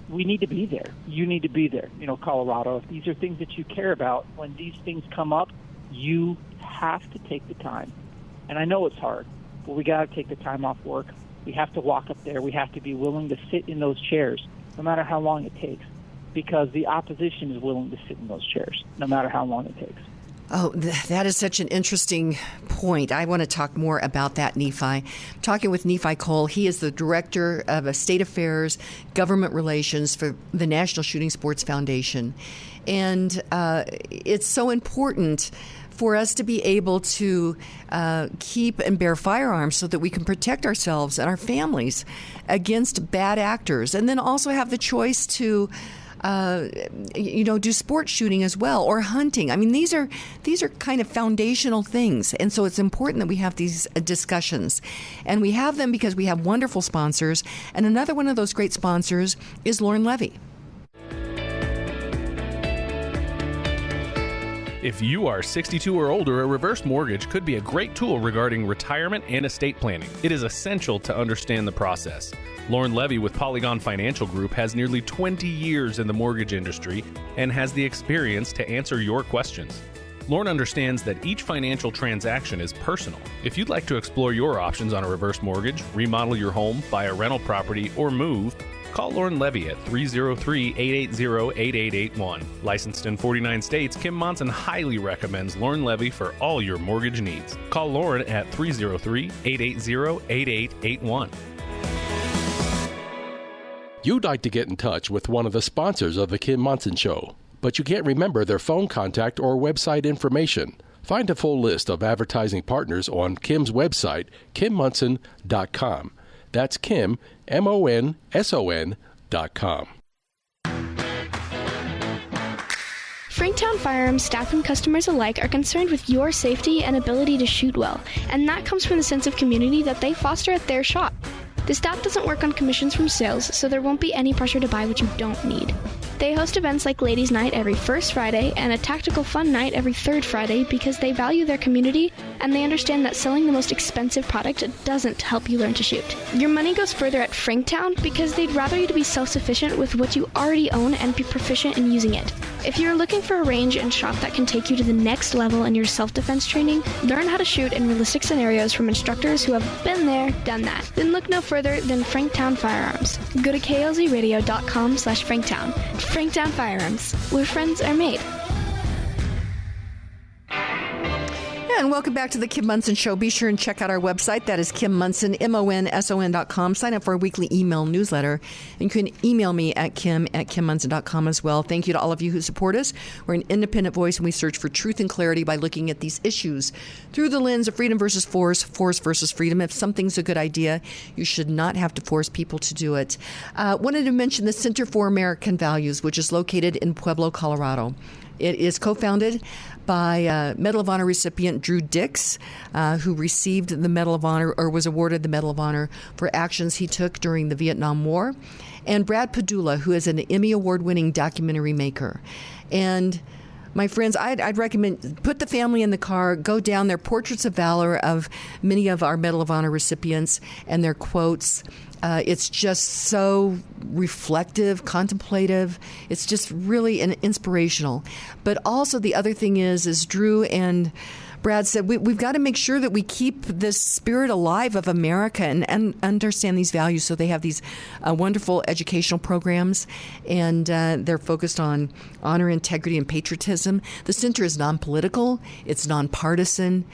we need to be there. You need to be there. Colorado, if these are things that you care about, when these things come up, you have to take the time. And I know it's hard, but we got to take the time off work. We have to walk up there. We have to be willing to sit in those chairs, no matter how long it takes, because the opposition is willing to sit in those chairs, no matter how long it takes. Oh, that is such an interesting point. I want to talk more about that, Nephi. I'm talking with Nephi Cole. He is the Director of State Affairs, Government Relations for the National Shooting Sports Foundation. And it's so important for us to be able to keep and bear firearms so that we can protect ourselves and our families against bad actors, and then also have the choice to do sport shooting as well, or hunting. I mean, these are kind of foundational things, and so it's important that we have these discussions, and we have them because we have wonderful sponsors. And another one of those great sponsors is Lauren Levy. If you are 62 or older, a reverse mortgage could be a great tool regarding retirement and estate planning. It is essential to understand the process. Lauren Levy with Polygon Financial Group has nearly 20 years in the mortgage industry and has the experience to answer your questions. Lauren understands that each financial transaction is personal. If you'd like to explore your options on a reverse mortgage, remodel your home, buy a rental property, or move, call Lauren Levy at 303-880-8881. Licensed in 49 states, Kim Monson highly recommends Lauren Levy for all your mortgage needs. Call Lauren at 303-880-8881. You'd like to get in touch with one of the sponsors of The Kim Monson Show, but you can't remember their phone contact or website information. Find a full list of advertising partners on Kim's website, kimmonson.com. That's Kim, MONSON.com. Franktown Firearms staff and customers alike are concerned with your safety and ability to shoot well, and that comes from the sense of community that they foster at their shop. The staff doesn't work on commissions from sales, so there won't be any pressure to buy what you don't need. They host events like Ladies' Night every first Friday and a Tactical Fun Night every third Friday because they value their community and they understand that selling the most expensive product doesn't help you learn to shoot. Your money goes further at Franktown because they'd rather you to be self-sufficient with what you already own and be proficient in using it. If you're looking for a range and shop that can take you to the next level in your self-defense training, learn how to shoot in realistic scenarios from instructors who have been there, done that. Then look no further than Franktown Firearms. Go to klzradio.com/Franktown. Franktown Firearms, where friends are made. And welcome back to the Kim Monson Show. Be sure and check out our website. That is Kim Monson, MONSON.com. Sign up for our weekly email newsletter. And you can email me at kim@kimmonson.com as well. Thank you to all of you who support us. We're an independent voice, and we search for truth and clarity by looking at these issues through the lens of freedom versus force, force versus freedom. If something's a good idea, you should not have to force people to do it. Wanted to mention the Center for American Values, which is located in Pueblo, Colorado. It is co-founded by Medal of Honor recipient Drew Dix, who received the Medal of Honor, or was awarded the Medal of Honor for actions he took during the Vietnam War, and Brad Padula, who is an Emmy Award-winning documentary maker. And My friends, I'd recommend put the family in the car, go down there, portraits of valor of many of our Medal of Honor recipients and their quotes. It's just so reflective, contemplative. It's just really inspirational. But also the other thing is Drew and Brad said, we've got to make sure that we keep this spirit alive of America and understand these values. So they have these wonderful educational programs, and they're focused on honor, integrity, and patriotism. The center is non-political. It's nonpartisan.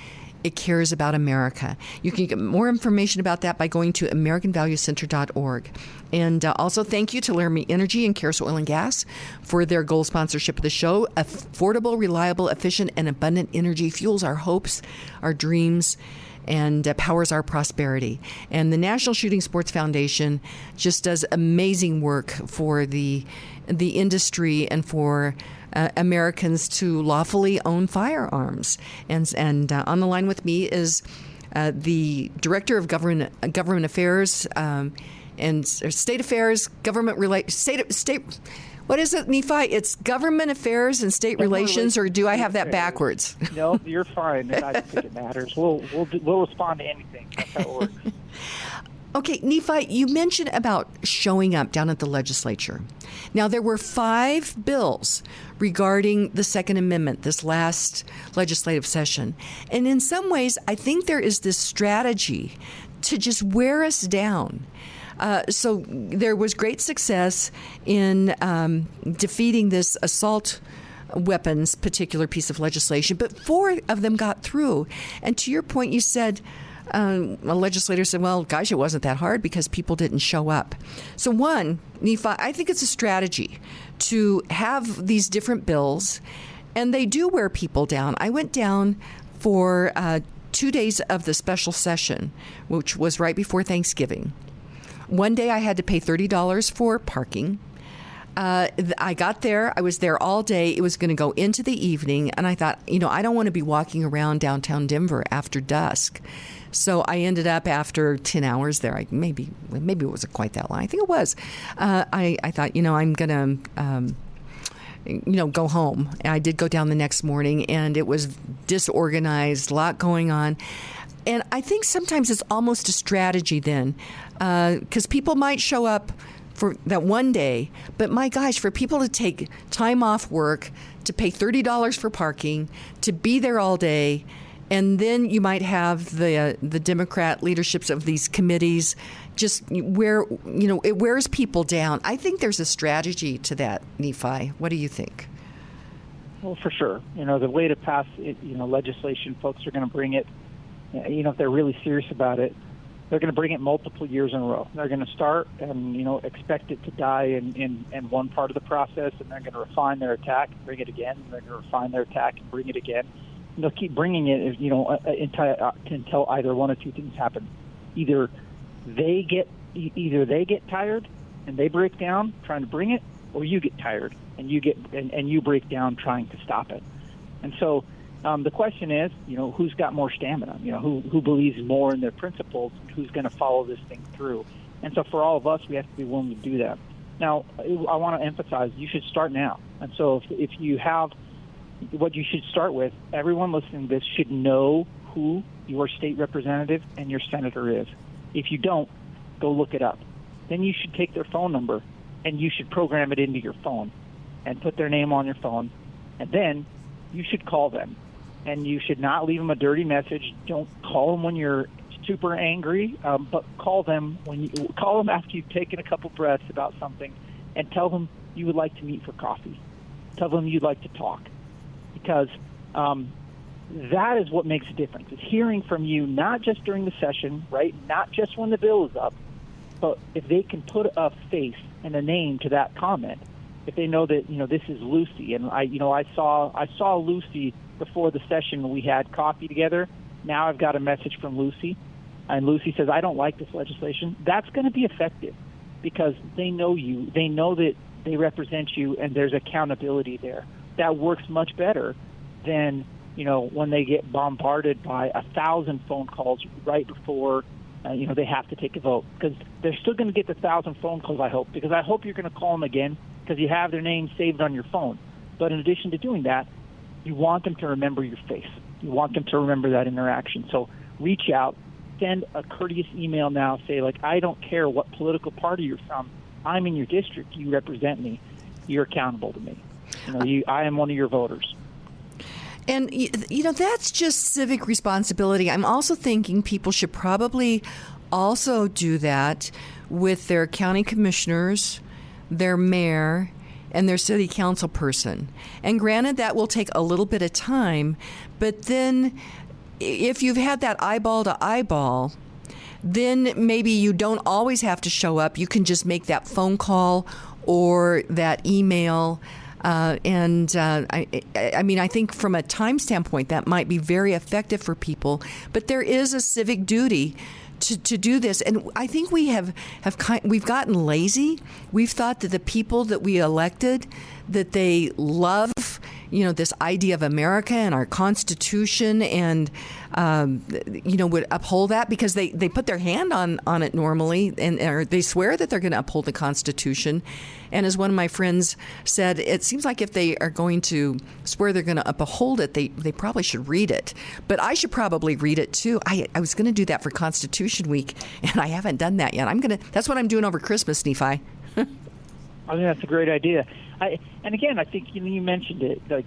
It cares about America. You can get more information about that by going to AmericanValueCenter.org. And also thank you to Laramie Energy and Caris Oil and Gas for their gold sponsorship of the show. Affordable, reliable, efficient, and abundant energy fuels our hopes, our dreams, and powers our prosperity. And the National Shooting Sports Foundation just does amazing work for the industry and for Americans to lawfully own firearms. And on the line with me is the Director of Government Affairs and State Affairs, State. What is it, Nephi? It's Government Affairs and State Relations, or do I have that backwards? No, you're fine. I don't think it matters. We'll respond to anything. That's how it works. Okay, Nephi, you mentioned about showing up down at the legislature. Now, there were 5 bills regarding the Second Amendment this last legislative session. And in some ways, I think there is this strategy to just wear us down. So there was great success in defeating this assault weapons particular piece of legislation, but 4 of them got through. And to your point, you said, a legislator said, well, gosh, it wasn't that hard because people didn't show up. So one, Nephi, I think it's a strategy to have these different bills, and they do wear people down. I went down for 2 days of the special session, which was right before Thanksgiving. One day I had to pay $30 for parking. I got there. I was there all day. It was going to go into the evening. And I thought, I don't want to be walking around downtown Denver after dusk. So I ended up after 10 hours there. Maybe it wasn't quite that long. I think it was. I thought, I'm going to go home. And I did go down the next morning, and it was disorganized, a lot going on. And I think sometimes it's almost a strategy then, because people might show up for that one day, but my gosh, for people to take time off work, to pay $30 for parking, to be there all day, and then you might have the Democrat leaderships of these committees just where, it wears people down. I think there's a strategy to that, Nephi. What do you think? Well, for sure. The way to pass it, legislation, folks are going to bring it, if they're really serious about it, they're going to bring it multiple years in a row. They're going to start and, expect it to die in one part of the process, and they're going to refine their attack and bring it again. And they're going to refine their attack and bring it again. And they'll keep bringing it, until either one of two things happen. Either they get tired and they break down trying to bring it, or you get tired and you break down trying to stop it. And so the question is, who's got more stamina? Who believes more in their principles? Who's going to follow this thing through? And so for all of us, we have to be willing to do that. Now, I want to emphasize, you should start now. And so if you have what you should start with, everyone listening to this should know who your state representative and your senator is. If you don't, go look it up. Then you should take their phone number and you should program it into your phone and put their name on your phone. And then you should call them. And you should not leave them a dirty message. Don't call them when you're super angry, but call them after you've taken a couple breaths about something, and tell them you would like to meet for coffee. Tell them you'd like to talk, because that is what makes a difference. It's hearing from you, not just during the session, right? Not just when the bill is up, but if they can put a face and a name to that comment, if they know that this is Lucy, and I saw Lucy before the session when we had coffee together. Now I've got a message from Lucy, and Lucy says, I don't like this legislation. That's going to be effective because they know you. They know that they represent you, and there's accountability there. That works much better than, when they get bombarded by 1,000 phone calls right before, they have to take a vote. Because they're still going to get the 1,000 phone calls, I hope, because I hope you're going to call them again because you have their name saved on your phone. But in addition to doing that, you want them to remember your face. You want them to remember that interaction. So reach out, send a courteous email now, say, like, I don't care what political party you're from. I'm in your district. You represent me. You're accountable to me. I am one of your voters. And, that's just civic responsibility. I'm also thinking people should probably also do that with their county commissioners, their mayor, and their city council person. And granted, that will take a little bit of time, but then if you've had that eyeball to eyeball, then maybe you don't always have to show up. You can just make that phone call or that email. I think from a time standpoint, that might be very effective for people. But there is a civic duty to do this, and I think we've gotten lazy. We've thought that the people that we elected, that they love, this idea of America and our Constitution, and would uphold that because they put their hand on it normally, or they swear that they're going to uphold the Constitution. And as one of my friends said, it seems like if they are going to swear they're going to uphold it, they probably should read it. But I should probably read it too. I was going to do that for Constitution Week, and I haven't done that yet. That's what I'm doing over Christmas, Nephi. I think that's a great idea. And again, I think you mentioned it. Like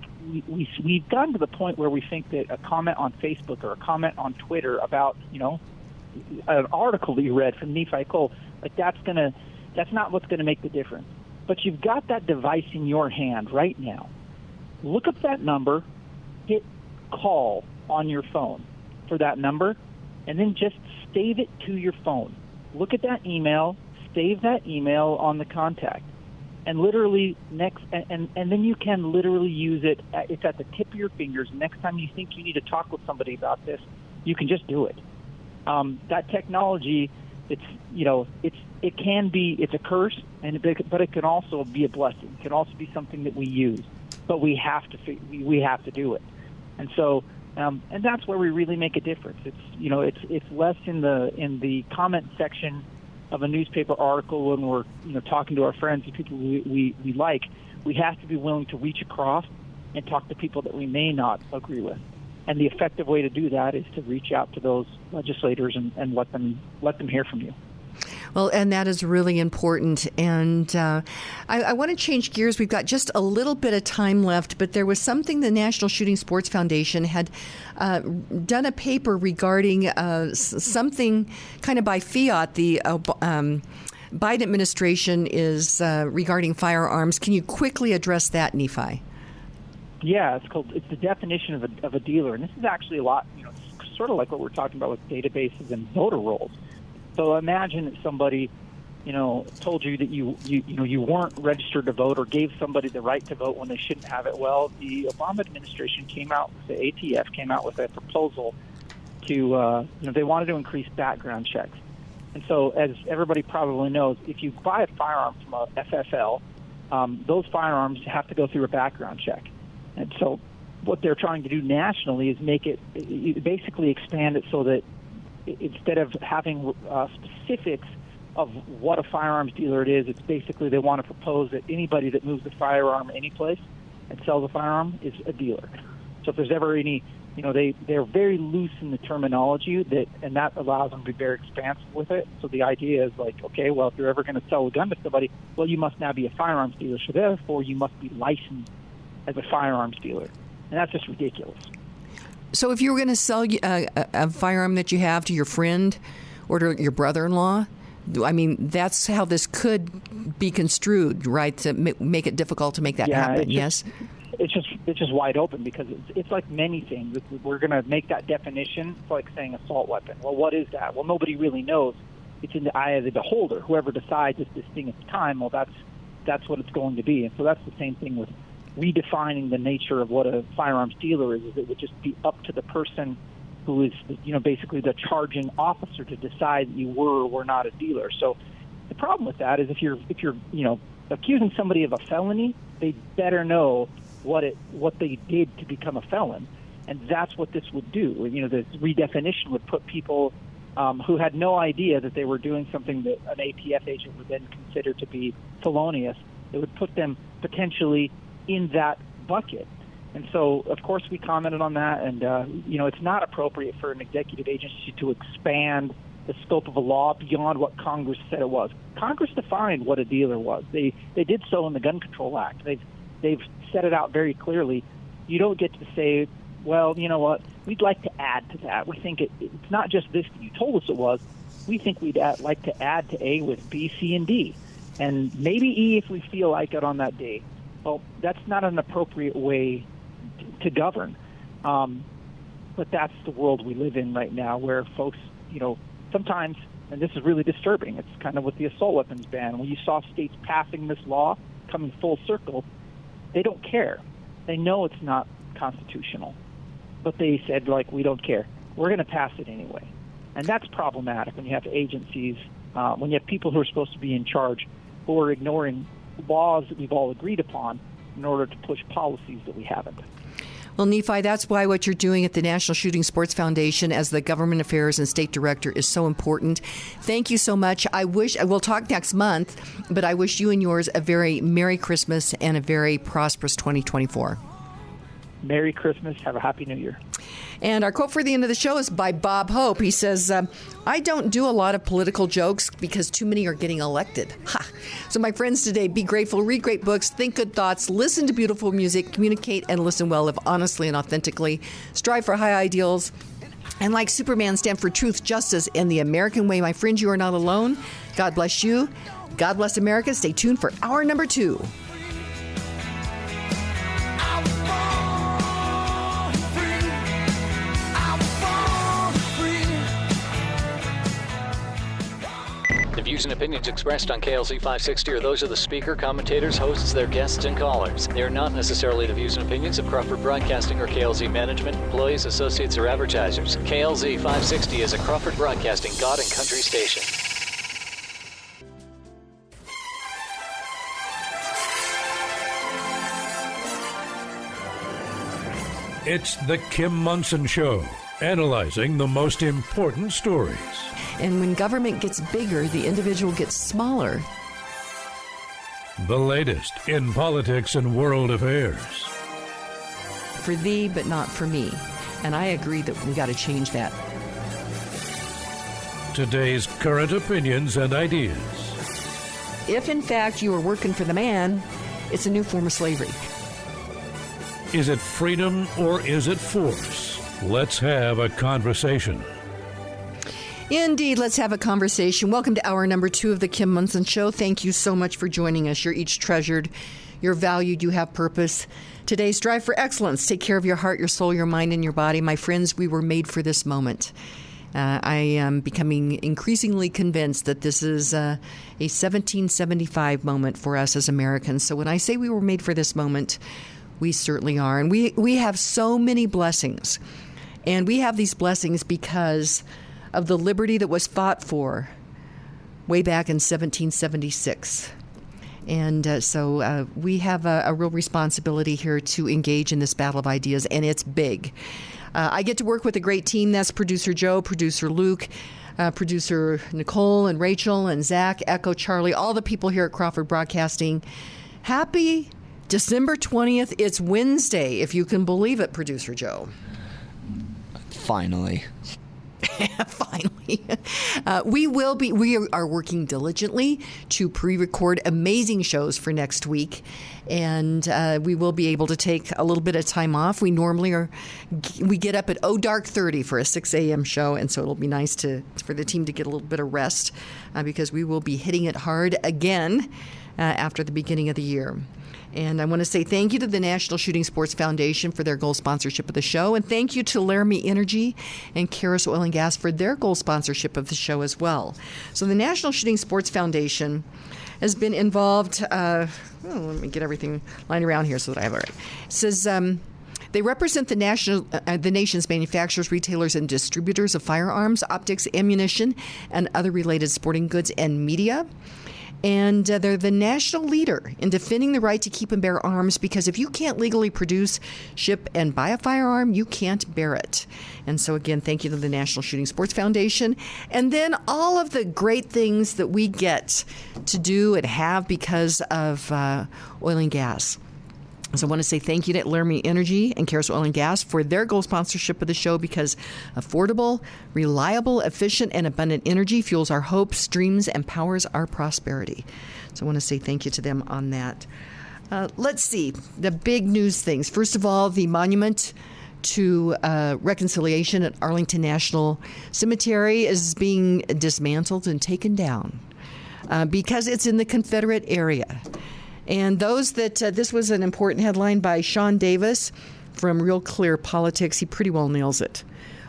we've gotten to the point where we think that a comment on Facebook or a comment on Twitter about an article that you read from Nephi Cole, like that's not what's going to make the difference. But you've got that device in your hand right now. Look up that number, hit call on your phone for that number, and then just save it to your phone. Look at that email, save that email on the contact. And literally and then you can literally use it. It's at the tip of your fingers. Next time you think you need to talk with somebody about this, you can just do it. That technology, it's a curse, but it can also be a blessing. It can also be something that we use, but we have to do it. And so, and that's where we really make a difference. It's less in the comment section of a newspaper article when we're talking to our friends and people we like. We have to be willing to reach across and talk to people that we may not agree with. And the effective way to do that is to reach out to those legislators and let them hear from you. Well, and that is really important. And I want to change gears. We've got just a little bit of time left, but there was something the National Shooting Sports Foundation had done a paper regarding something kind of by fiat. The Biden administration is regarding firearms. Can you quickly address that, Nephi? Yeah, it's the definition of a dealer, and this is actually a lot, sort of like what we're talking about with databases and voter rolls. So imagine that somebody, told you that you weren't registered to vote or gave somebody the right to vote when they shouldn't have it. Well, the Obama administration the ATF came out with a proposal to, they wanted to increase background checks. And so, as everybody probably knows, if you buy a firearm from a FFL, those firearms have to go through a background check. And so what they're trying to do nationally is basically expand it so that instead of having specifics of what a firearms dealer it is, it's basically they want to propose that anybody that moves a firearm any place and sells a firearm is a dealer. So if there's ever any, they're very loose in the terminology and that allows them to be very expansive with it. So the idea is like, okay, well, if you're ever going to sell a gun to somebody, well, you must now be a firearms dealer. So therefore, you must be licensed as a firearms dealer. And that's just ridiculous. So if you were going to sell a firearm that you have to your friend or to your brother-in-law, I mean, that's how this could be construed, right, to make it difficult to make that happen, yes? It's just wide open because it's like many things. We're going to make that definition. It's like saying assault weapon. Well, what is that? Well, nobody really knows. It's in the eye of the beholder. Whoever decides it's this thing at the time, well, that's what it's going to be. And so that's the same thing with redefining the nature of what a firearms dealer is it would just be up to the person who is, basically the charging officer to decide that you were or were not a dealer. So the problem with that is if you're accusing somebody of a felony, they better know what they did to become a felon, and that's what this would do. The redefinition would put people who had no idea that they were doing something that an ATF agent would then consider to be felonious. It would put them potentially in that bucket. And so, of course, we commented on that, and, it's not appropriate for an executive agency to expand the scope of a law beyond what Congress said it was. Congress defined what a dealer was. They did so in the Gun Control Act. They've set it out very clearly. You don't get to say, well, you know what, we'd like to add to that. We think it's not just this that you told us it was. We think we'd like to add to A with B, C, and D, and maybe E if we feel like it on that day. Well, that's not an appropriate way to govern. But that's the world we live in right now, where folks, sometimes, and this is really disturbing, it's kind of with the assault weapons ban. When you saw states passing this law coming full circle, they don't care. They know it's not constitutional. But they said, we don't care. We're going to pass it anyway. And that's problematic when you have agencies, when you have people who are supposed to be in charge who are ignoring laws that we've all agreed upon in order to push policies that we haven't. Well, Nephi, that's why what you're doing at the National Shooting Sports Foundation as the Government Affairs and State Director is so important. Thank you so much. We'll talk next month, but I wish you and yours a very Merry Christmas and a very prosperous 2024. Merry Christmas. Have a Happy New Year. And our quote for the end of the show is by Bob Hope. He says, I don't do a lot of political jokes because too many are getting elected. Ha! So my friends today, be grateful, read great books, think good thoughts, listen to beautiful music, communicate and listen well, live honestly and authentically, strive for high ideals, and like Superman, stand for truth, justice, and the American way. My friends, you are not alone. God bless you. God bless America. Stay tuned for hour number 2. The views and opinions expressed on KLZ 560 are those of the speaker, commentators, hosts, their guests, and callers. They are not necessarily the views and opinions of Crawford Broadcasting or KLZ management, employees, associates, or advertisers. KLZ 560 is a Crawford Broadcasting God and Country station. It's the Kim Monson Show, analyzing the most important stories. And when government gets bigger, the individual gets smaller. The latest in politics and world affairs. For thee, but not for me. And I agree that we got to change that. Today's current opinions and ideas. If, in fact, you are working for the man, it's a new form of slavery. Is it freedom or is it force? Let's have a conversation. Indeed, let's have a conversation. Welcome to hour number 2 of the Kim Monson Show. Thank you so much for joining us. You're each treasured. You're valued. You have purpose. Today, strive for excellence. Take care of your heart, your soul, your mind, and your body. My friends, we were made for this moment. I am becoming increasingly convinced that this is a 1775 moment for us as Americans. So when I say we were made for this moment, we certainly are. And we have so many blessings. And we have these blessings because of the liberty that was fought for way back in 1776. And so we have a real responsibility here to engage in this battle of ideas, and it's big. I get to work with a great team. That's producer Joe, producer Luke, producer Nicole and Rachel and Zach, Echo, Charlie, all the people here at Crawford Broadcasting. Happy December 20th. It's Wednesday, if you can believe it, producer Joe. Finally. Finally. We are working diligently to pre-record amazing shows for next week, and we will be able to take a little bit of time off. We normally we get up at dark 30 for a 6 a.m. show, and so it'll be nice for the team to get a little bit of rest because we will be hitting it hard again after the beginning of the year. And I want to say thank you to the National Shooting Sports Foundation for their gold sponsorship of the show. And thank you to Laramie Energy and Karis Oil and Gas for their gold sponsorship of the show as well. So the National Shooting Sports Foundation has been involved. Let me get everything lined around here so that I have it right. It says they represent the nation's manufacturers, retailers, and distributors of firearms, optics, ammunition, and other related sporting goods and media. And they're the national leader in defending the right to keep and bear arms, because if you can't legally produce, ship, and buy a firearm, you can't bear it. And so, again, thank you to the National Shooting Sports Foundation. And then all of the great things that we get to do and have because of oil and gas. So I want to say thank you to Laramie Energy and Caris Oil and Gas for their gold sponsorship of the show, because affordable, reliable, efficient, and abundant energy fuels our hopes, dreams, and powers our prosperity. So I want to say thank you to them on that. Let's see, the big news things. First of all, the monument to reconciliation at Arlington National Cemetery is being dismantled and taken down because it's in the Confederate area. And those that, this was an important headline by Sean Davis from Real Clear Politics. He pretty well nails it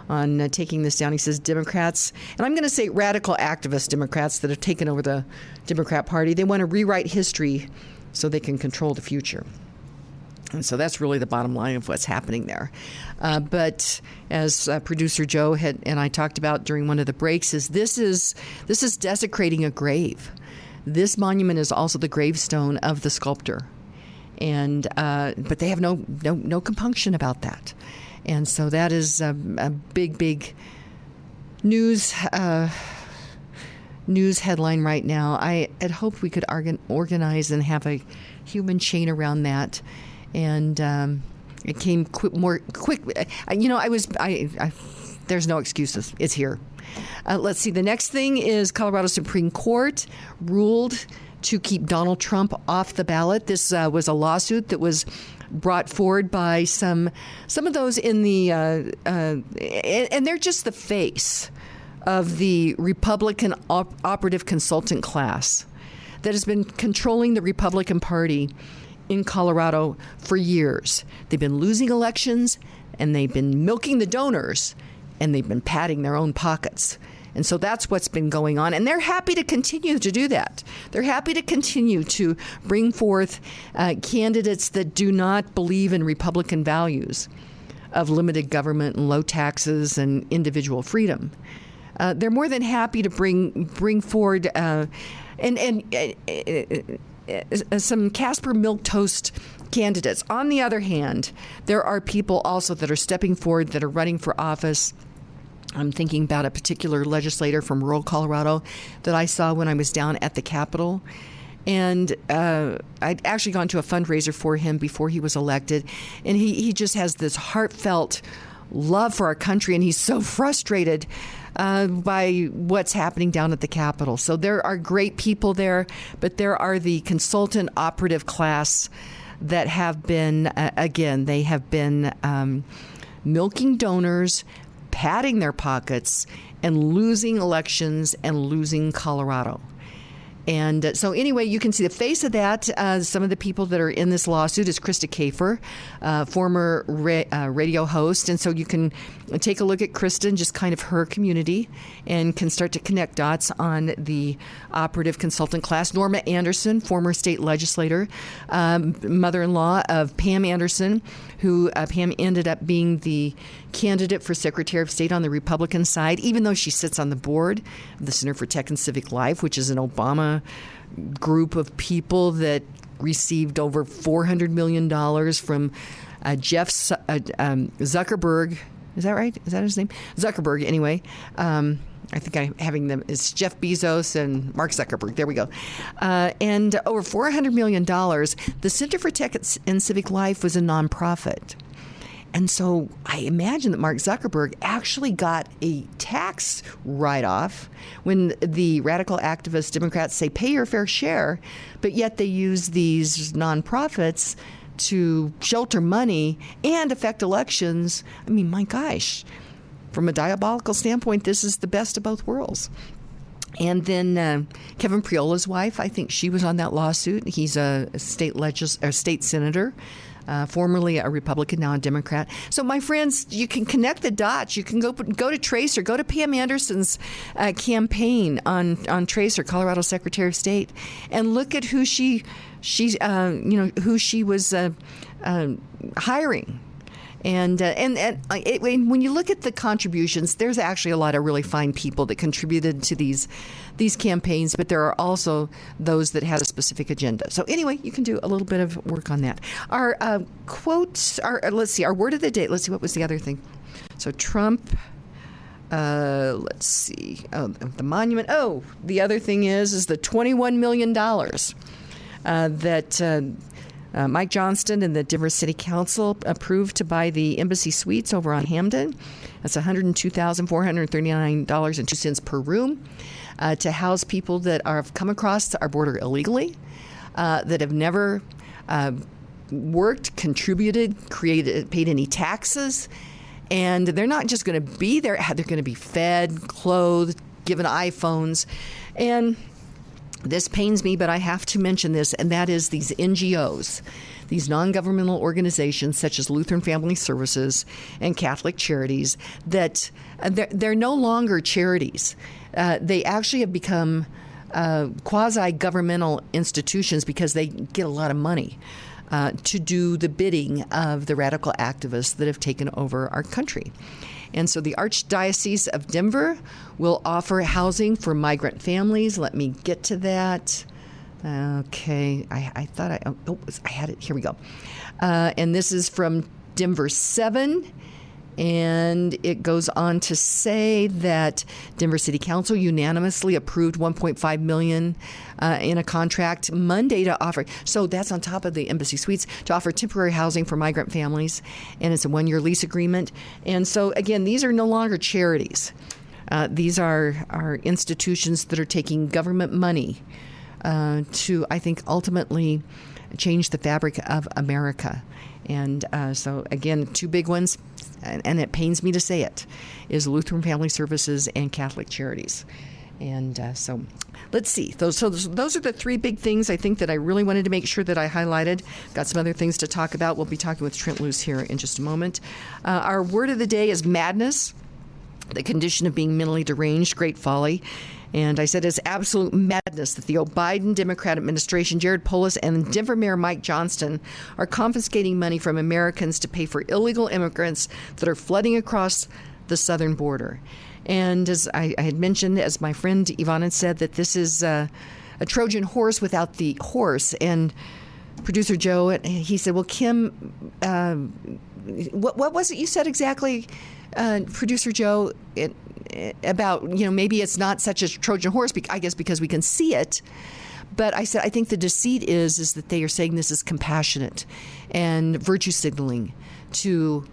on taking this down. He says Democrats, and I'm going to say radical activist Democrats that have taken over the Democrat Party, they want to rewrite history so they can control the future. And so that's really the bottom line of what's happening there. But as producer Joe and I talked about during one of the breaks, this is desecrating a grave. This monument is also the gravestone of the sculptor, and but they have no compunction about that, and so that is a big news headline right now. I had hoped we could organize and have a human chain around that, and it came more quick. There's no excuses. It's here. Let's see. The next thing is Colorado Supreme Court ruled to keep Donald Trump off the ballot. This was a lawsuit that was brought forward by some of those in the and they're just the face of the Republican operative consultant class that has been controlling the Republican Party in Colorado for years. They've been losing elections, and they've been milking the donors, and they've been padding their own pockets. And so that's what's been going on. And they're happy to continue to do that. They're happy to continue to bring forth candidates that do not believe in Republican values of limited government and low taxes and individual freedom. They're more than happy to bring forward some Casper milquetoast candidates. On the other hand, there are people also that are stepping forward that are running for office. I'm thinking about a particular legislator from rural Colorado that I saw when I was down at the Capitol. And I'd actually gone to a fundraiser for him before he was elected. And he just has this heartfelt love for our country, and he's so frustrated by what's happening down at the Capitol. So there are great people there, but there are the consultant operative class that have been, they have been milking donors, padding their pockets, and losing elections and losing Colorado. And so anyway, you can see the face of that. Some of the people that are in this lawsuit is Krista Kafer, former radio host. And so you can take a look at Krista and just kind of her community and can start to connect dots on the operative consultant class. Norma Anderson, former state legislator, mother-in-law of Pam Anderson, who Pam ended up being the candidate for Secretary of State on the Republican side, even though she sits on the board of the Center for Tech and Civic Life, which is an Obama group of people that received over $400 million from Jeff Zuckerberg. Is that right? Is that his name? Zuckerberg, anyway. I think I'm having them. It's Jeff Bezos and Mark Zuckerberg. There we go. And over $400 million. The Center for Tech and Civic Life was a nonprofit. And so I imagine that Mark Zuckerberg actually got a tax write-off when the radical activist Democrats say pay your fair share, but yet they use these nonprofits to shelter money and affect elections. I mean, my gosh, from a diabolical standpoint, this is the best of both worlds. And then Kevin Priola's wife, I think she was on that lawsuit. He's a state senator. Formerly a Republican, now a Democrat. So, my friends, you can connect the dots. You can go to Tracer, go to Pam Anderson's campaign on Tracer, Colorado Secretary of State, and look at who who she was hiring. And when you look at the contributions, there's actually a lot of really fine people that contributed to these campaigns, but there are also those that had a specific agenda. So anyway, you can do a little bit of work on that. Our quotes, let's see, our word of the day. Let's see, what was the other thing? So Trump, let's see, the monument. Oh, the other thing is the $21 million that Mike Johnston and the Denver City Council approved to buy the Embassy Suites over on Hamden. That's $102,439.02 per room to house people that have come across our border illegally, that have never worked, contributed, paid any taxes. And they're not just going to be there. They're going to be fed, clothed, given iPhones. And this pains me, but I have to mention this, and that is these NGOs, these non-governmental organizations such as Lutheran Family Services and Catholic Charities, that they're no longer charities. They actually have become quasi-governmental institutions because they get a lot of money to do the bidding of the radical activists that have taken over our country. And so the Archdiocese of Denver will offer housing for migrant families. Let me get to that. Okay, I thought I had it. Here we go. And this is from Denver 7. And it goes on to say that Denver City Council unanimously approved $1.5 million in a contract Monday to offer. So that's on top of the Embassy Suites to offer temporary housing for migrant families, and it's a 1-year lease agreement. And so again, these are no longer charities. These are institutions that are taking government money to, I think, ultimately change the fabric of America. And so, again, two big ones, and it pains me to say it, is Lutheran Family Services and Catholic Charities. And so let's see. Those are the three big things I think that I really wanted to make sure that I highlighted. Got some other things to talk about. We'll be talking with Trent Loos here in just a moment. Our word of the day is madness, the condition of being mentally deranged, great folly. And I said it's absolute madness that the Biden Democrat administration, Jared Polis, and Denver Mayor Mike Johnston are confiscating money from Americans to pay for illegal immigrants that are flooding across the southern border. And as I had mentioned, as my friend Yvonne had said, that this is a Trojan horse without the horse. And producer Joe, he said, well, Kim, what was it you said exactly, producer Joe, about, maybe it's not such a Trojan horse, I guess because we can see it. But I said, I think the deceit is that they are saying this is compassionate and virtue signaling to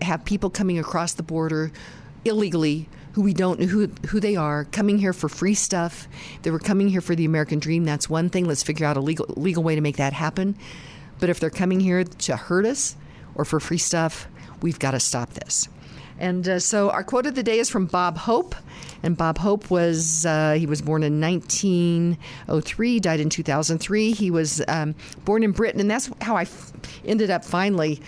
have people coming across the border illegally who we don't know who they are, coming here for free stuff. They were coming here for the American dream. That's one thing. Let's figure out a legal way to make that happen. But if they're coming here to hurt us or for free stuff, we've got to stop this. And so our quote of the day is from Bob Hope. And Bob Hope was, he was born in 1903, died in 2003. He was born in Britain. And that's how I ended up finally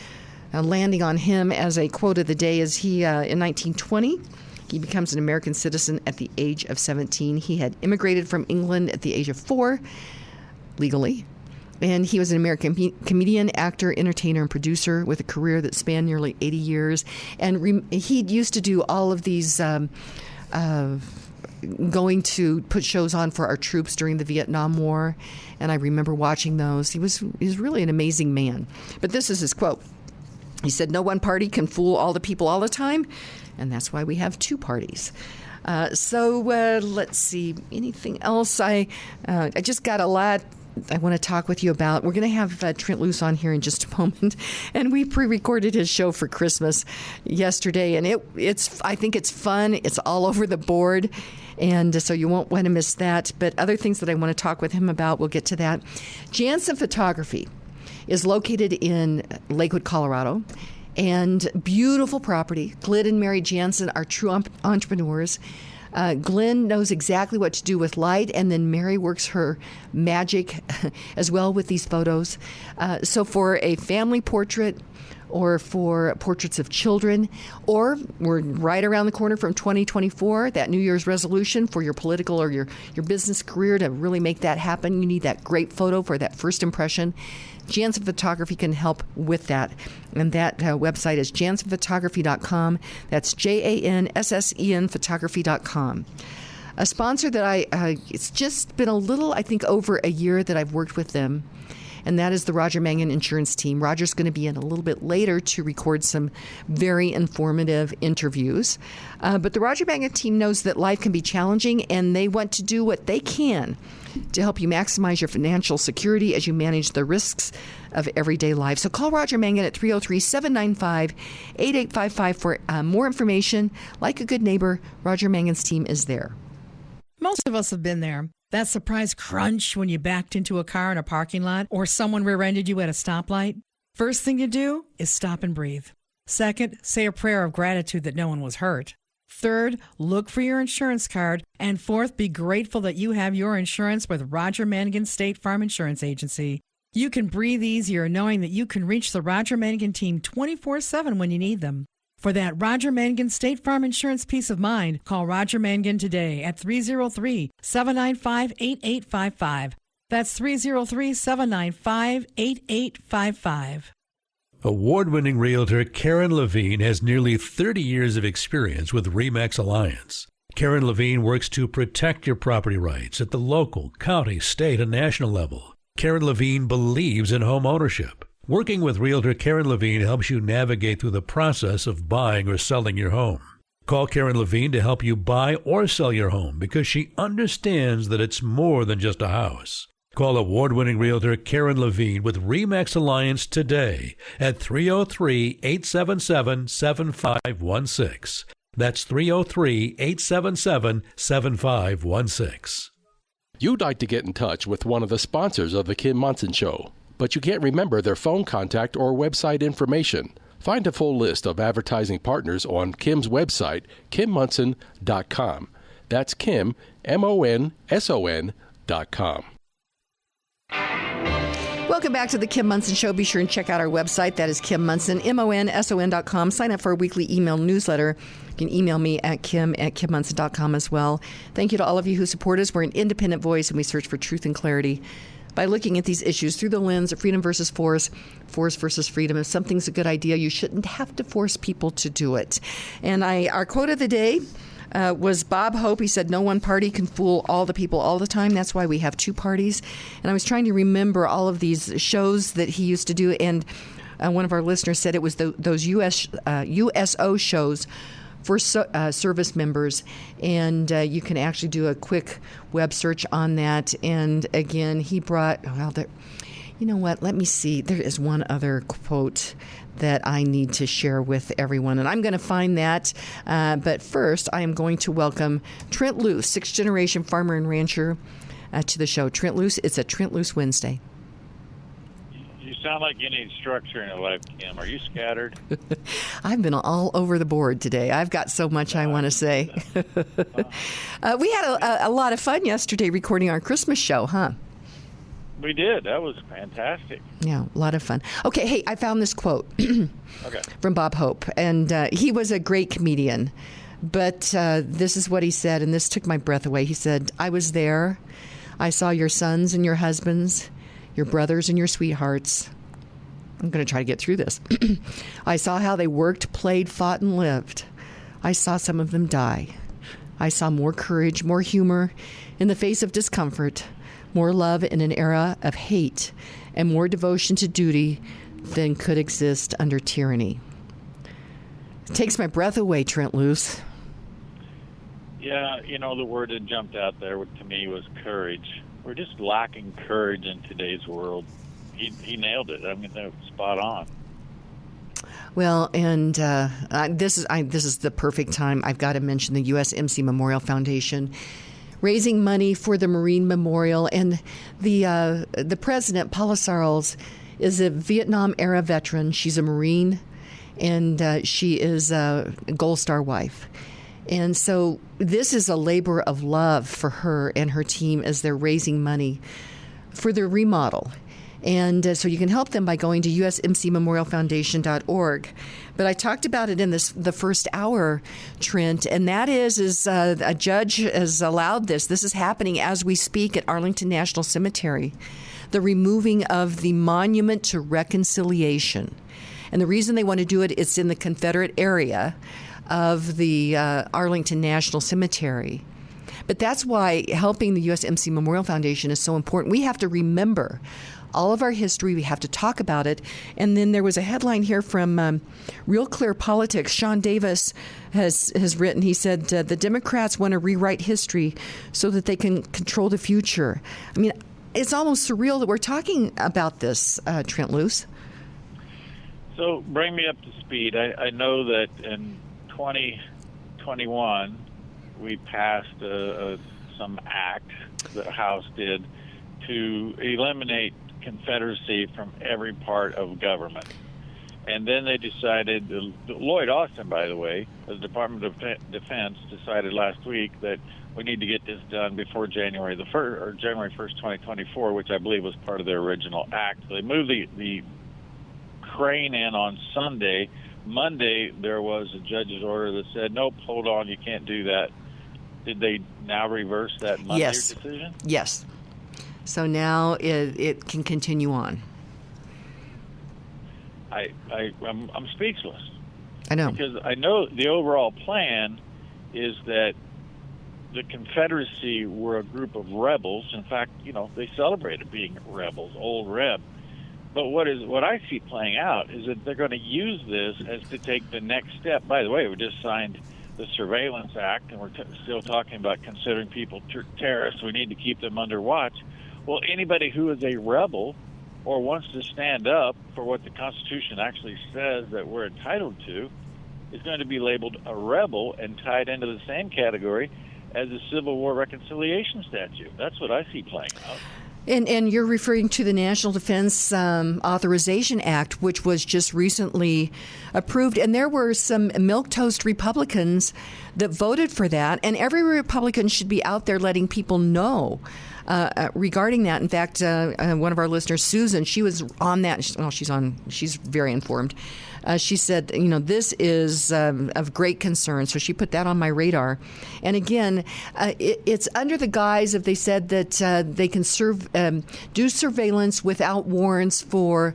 landing on him as a quote of the day. Is he, in 1920, he becomes an American citizen at the age of 17. He had immigrated from England at the age of 4, legally. And he was an American comedian, actor, entertainer, and producer with a career that spanned nearly 80 years. And he used to do all of these going to put shows on for our troops during the Vietnam War. And I remember watching those. He was really an amazing man. But this is his quote. He said, "No one party can fool all the people all the time. And that's why we have two parties." So let's see. Anything else? I just got a lot I want to talk with you about. We're going to have Trent Loos on here in just a moment, and we pre-recorded his show for Christmas yesterday, and I think it's fun. It's all over the board, and so you won't want to miss that. But other things that I want to talk with him about, we'll get to that. Jansen Photography is located in Lakewood, Colorado, and beautiful property. Glenn and Mary Jansen are true entrepreneurs. Glenn knows exactly what to do with light, and then Mary works her magic as well with these photos. So for a family portrait or for portraits of children, or we're right around the corner from 2024, that New Year's resolution for your political or your business career to really make that happen, you need that great photo for that first impression. Jansen Photography can help with that. And that website is jansenphotography.com. That's JANSSEN photography.com. A sponsor that it's just been a little, I think, over a year that I've worked with them. and that is the Roger Mangan Insurance Team. Roger's going to be in a little bit later to record some very informative interviews. But the Roger Mangan team knows that life can be challenging, and they want to do what they can to help you maximize your financial security as you manage the risks of everyday life. So call Roger Mangan at 303-795-8855 for more information. Like a good neighbor, Roger Mangan's team is there. Most of us have been there. That surprise crunch when you backed into a car in a parking lot or someone rear-ended you at a stoplight. First thing you do is stop and breathe. Second, say a prayer of gratitude that no one was hurt. Third, look for your insurance card. And fourth, be grateful that you have your insurance with Roger Mangan State Farm Insurance Agency. You can breathe easier knowing that you can reach the Roger Mangan team 24/7 when you need them. For that Roger Mangan State Farm Insurance peace of mind, call Roger Mangan today at 303-795-8855. That's 303-795-8855. Award-winning realtor Karen Levine has nearly 30 years of experience with RE/MAX Alliance. Karen Levine works to protect your property rights at the local, county, state, and national level. Karen Levine believes in home ownership. Working with realtor Karen Levine helps you navigate through the process of buying or selling your home. Call Karen Levine to help you buy or sell your home because she understands that it's more than just a house. Call award-winning realtor Karen Levine with RE/MAX Alliance today at 303-877-7516. That's 303-877-7516. You'd like to get in touch with one of the sponsors of The Kim Monson Show, but you can't remember their phone contact or website information. Find a full list of advertising partners on Kim's website, kimmonson.com. That's Kim, MONSON.com. Welcome back to the Kim Monson Show. Be sure and check out our website. That is Kim Monson, MONSON.com. Sign up for our weekly email newsletter. You can email me at kim@kimmonson.com as well. Thank you to all of you who support us. We're an independent voice, and we search for truth and clarity by looking at these issues through the lens of freedom versus force, force versus freedom. If something's a good idea, you shouldn't have to force people to do it. And our quote of the day was Bob Hope. He said, "No one party can fool all the people all the time. That's why we have two parties." And I was trying to remember all of these shows that he used to do, and one of our listeners said it was those USO shows for service members, and you can actually do a quick web search on that. And again, he brought, you know what, let me see. There is one other quote that I need to share with everyone, and I'm going to find that. But first, I am going to welcome Trent Loos, sixth-generation farmer and rancher, to the show. Trent Loos, it's a Trent Loos Wednesday. You sound like you need structure in your life, Kim. Are you scattered? I've been all over the board today. I've got so much I want to say. We had a lot of fun yesterday recording our Christmas show, huh? We did. That was fantastic. Yeah, a lot of fun. Okay, hey, I found this quote Okay. from Bob Hope, and he was a great comedian, but this is what he said, and this took my breath away. He said, "I was there. I saw your sons and your husbands, your brothers and your sweethearts." I'm going to try to get through this. "I saw how they worked, played, fought, and lived. I saw some of them die. I saw more courage, more humor in the face of discomfort, more love in an era of hate, and more devotion to duty than could exist under tyranny." It takes my breath away, Trent Loos. Yeah, the word that jumped out there to me was courage. We're just lacking courage in today's world. He nailed it. I mean, that was spot on. Well, and this is the perfect time. I've got to mention the USMC Memorial Foundation, raising money for the Marine Memorial, and the president, Paula Sarles, is a Vietnam-era veteran. She's a Marine, and she is a Gold Star wife. And so this is a labor of love for her and her team as they're raising money for their remodel. And so you can help them by going to usmcmemorialfoundation.org. But I talked about it in the first hour, Trent, and that is a judge has allowed this. This is happening as we speak at Arlington National Cemetery, the removing of the Monument to Reconciliation. And the reason they want to do it, it's in the Confederate area of the Arlington National Cemetery. But that's why helping the USMC Memorial Foundation is so important. We have to remember all of our history. We have to talk about it. And then there was a headline here from Real Clear Politics. Sean Davis has written, he said, the Democrats want to rewrite history so that they can control the future. I mean, it's almost surreal that we're talking about this, Trent Loos. So bring me up to speed. I know that in 2021, we passed some act the House did to eliminate Confederacy from every part of government. And then they decided, Lloyd Austin, by the way, the Department of Defense, decided last week that we need to get this done before January 1st, 2024, which I believe was part of their original act. So they moved the crane in on Sunday. Monday, there was a judge's order that said, nope, hold on, you can't do that. Did they now reverse that Monday decision? Yes. So now it can continue on. I'm speechless. I know. Because I know the overall plan is that the Confederacy were a group of rebels. In fact, they celebrated being rebels, old Reb. But what I see playing out is that they're going to use this as to take the next step. By the way, we just signed the Surveillance Act, and we're still talking about considering people terrorists. We need to keep them under watch. Well, anybody who is a rebel or wants to stand up for what the Constitution actually says that we're entitled to is going to be labeled a rebel and tied into the same category as the Civil War Reconciliation Statute. That's what I see playing out. And you're referring to the National Defense Authorization Act, which was just recently approved. And there were some milquetoast Republicans that voted for that. And every Republican should be out there letting people know regarding that. In fact, one of our listeners, Susan, she was on that. She's very informed. She said, this is of great concern. So she put that on my radar. And again, it's under the guise of, they said that they can do surveillance without warrants for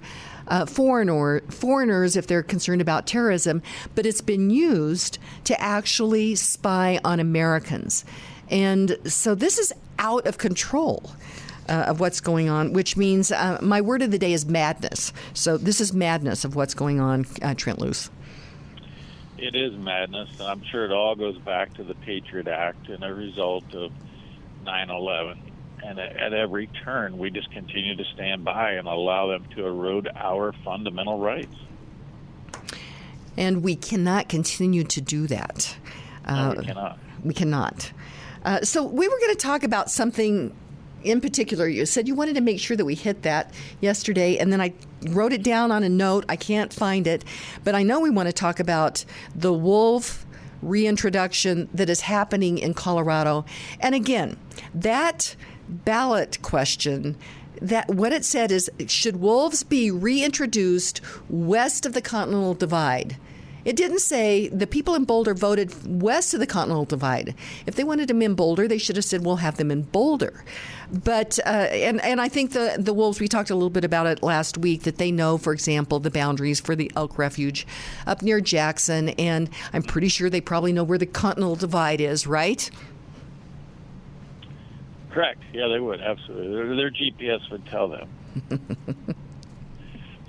foreigners if they're concerned about terrorism. But it's been used to actually spy on Americans. And so this is out of control of what's going on, which means my word of the day is madness. So this is madness of what's going on, Trent Loos. It is madness, and I'm sure it all goes back to the Patriot Act and a result of 9/11. And at every turn, we just continue to stand by and allow them to erode our fundamental rights. And we cannot continue to do that. No, we cannot. We cannot. So we were going to talk about something in particular. You said you wanted to make sure that we hit that yesterday, and then I wrote it down on a note. I can't find it, but I know we want to talk about the wolf reintroduction that is happening in Colorado. And again, that ballot question, that what it said is, should wolves be reintroduced west of the Continental Divide? It didn't say the people in Boulder voted west of the Continental Divide. If they wanted them in Boulder, they should have said, we'll have them in Boulder. But and I think the wolves, we talked a little bit about it last week, that they know, for example, the boundaries for the elk refuge up near Jackson. And I'm pretty sure they probably know where the Continental Divide is, right? Correct. Yeah, they would. Absolutely. Their GPS would tell them.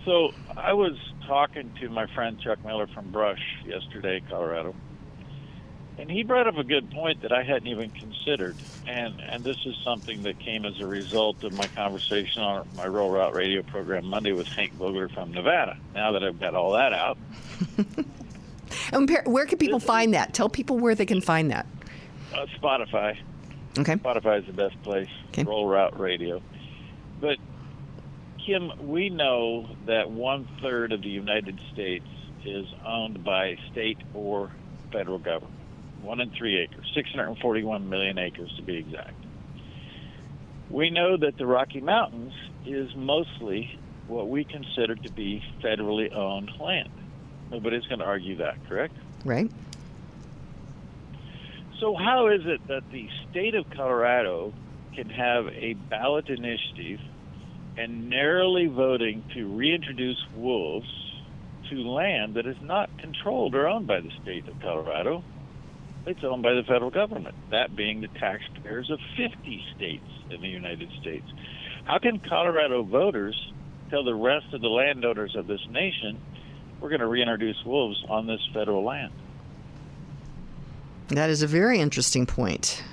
So I was talking to my friend Chuck Miller from Brush yesterday, Colorado, and he brought up a good point that I hadn't even considered, and this is something that came as a result of my conversation on my Roll Route radio program Monday with Hank Vogler from Nevada. Now that I've got all that out. And where can people find that? Tell people where they can find that. Spotify. Okay. Spotify is the best place. Okay. Roll Route radio. But Kim, we know that 1/3 of the United States is owned by state or federal government. 1 in 3 acres, 641 million acres to be exact. We know that the Rocky Mountains is mostly what we consider to be federally owned land. Nobody's going to argue that, correct? Right. So how is it that the state of Colorado can have a ballot initiative and narrowly voting to reintroduce wolves to land that is not controlled or owned by the state of Colorado? It's owned by the federal government, that being the taxpayers of 50 states in the United States. How can Colorado voters tell the rest of the landowners of this nation we're going to reintroduce wolves on this federal land? That is a very interesting point.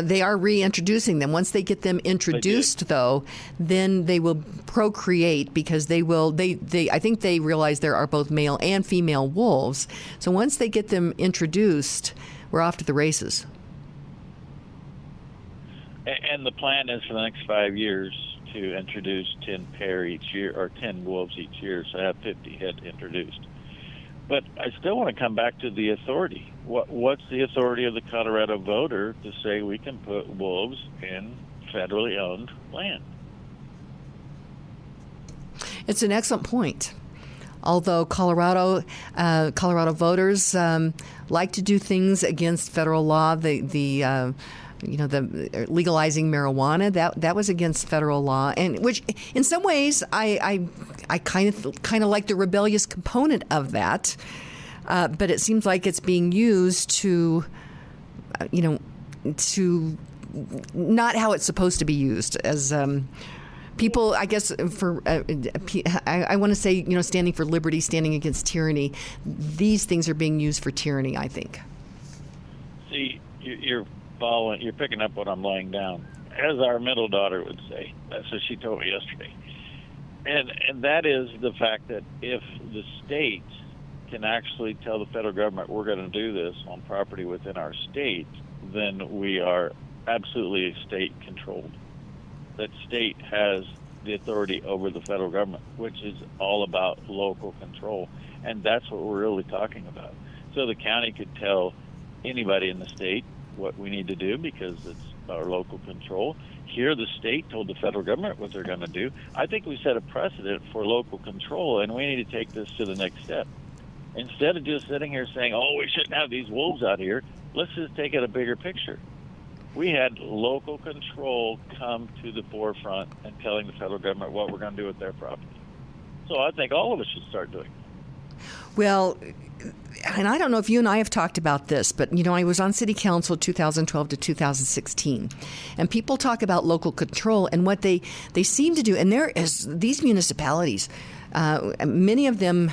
They are reintroducing them. Once they get them introduced, though, then they will procreate because they will. I think they realize there are both male and female wolves. So once they get them introduced, we're off to the races. And the plan is for the next 5 years to introduce 10 pair each year, or 10 wolves each year, so have 50 head introduced. But I still want to come back to the authority. What's the authority of the Colorado voter to say we can put wolves in federally owned land? It's an excellent point. Although Colorado voters like to do things against federal law, the legalizing marijuana, that was against federal law, and which in some ways I kind of like the rebellious component of that, but it seems like it's being used to not how it's supposed to be used as people, I guess, for I want to say, standing for liberty, standing against tyranny. These things are being used for tyranny, I think. See, you're picking up what I'm laying down, as our middle daughter would say. That's what she told me yesterday. And that is the fact that if the state can actually tell the federal government we're going to do this on property within our state, then we are absolutely state-controlled. That state has the authority over the federal government, which is all about local control. And that's what we're really talking about. So the county could tell anybody in the state what we need to do because it's our local control. Here, the state told the federal government what they're going to do. I think we set a precedent for local control, and we need to take this to the next step. Instead of just sitting here saying, we shouldn't have these wolves out here, let's just take it a bigger picture. We had local control come to the forefront and telling the federal government what we're going to do with their property. So I think all of us should start doing it. Well, and I don't know if you and I have talked about this, but, I was on city council 2012 to 2016, and people talk about local control and what they seem to do. And there is these municipalities, many of them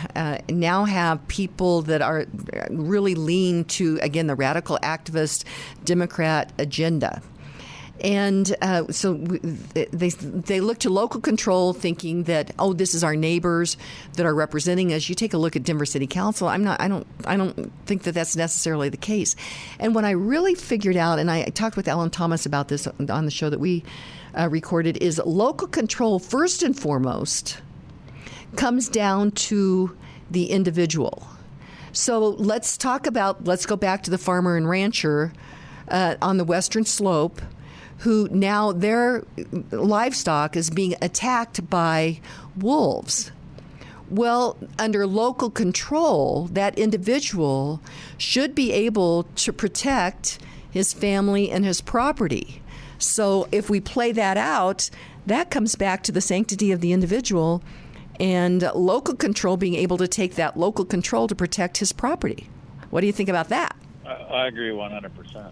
now have people that are really lean to, again, the radical activist Democrat agenda. And so they look to local control, thinking that this is our neighbors that are representing us. You take a look at Denver City Council. I don't think that that's necessarily the case. And what I really figured out, and I talked with Alan Thomas about this on the show that we recorded, is local control first and foremost comes down to the individual. So let's go back to the farmer and rancher on the western slope, who now their livestock is being attacked by wolves. Well, under local control, that individual should be able to protect his family and his property. So if we play that out, that comes back to the sanctity of the individual and local control being able to take that local control to protect his property. What do you think about that? I agree 100%.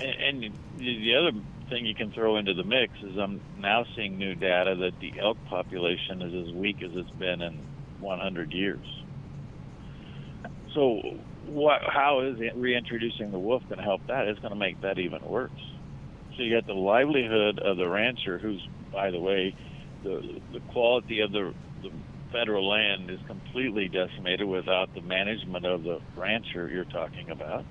And the other thing you can throw into the mix is I'm now seeing new data that the elk population is as weak as it's been in 100 years. So how is reintroducing the wolf going to help that? It's going to make that even worse. So you got the livelihood of the rancher, who's, by the way, the quality of the federal land is completely decimated without the management of the rancher you're talking about.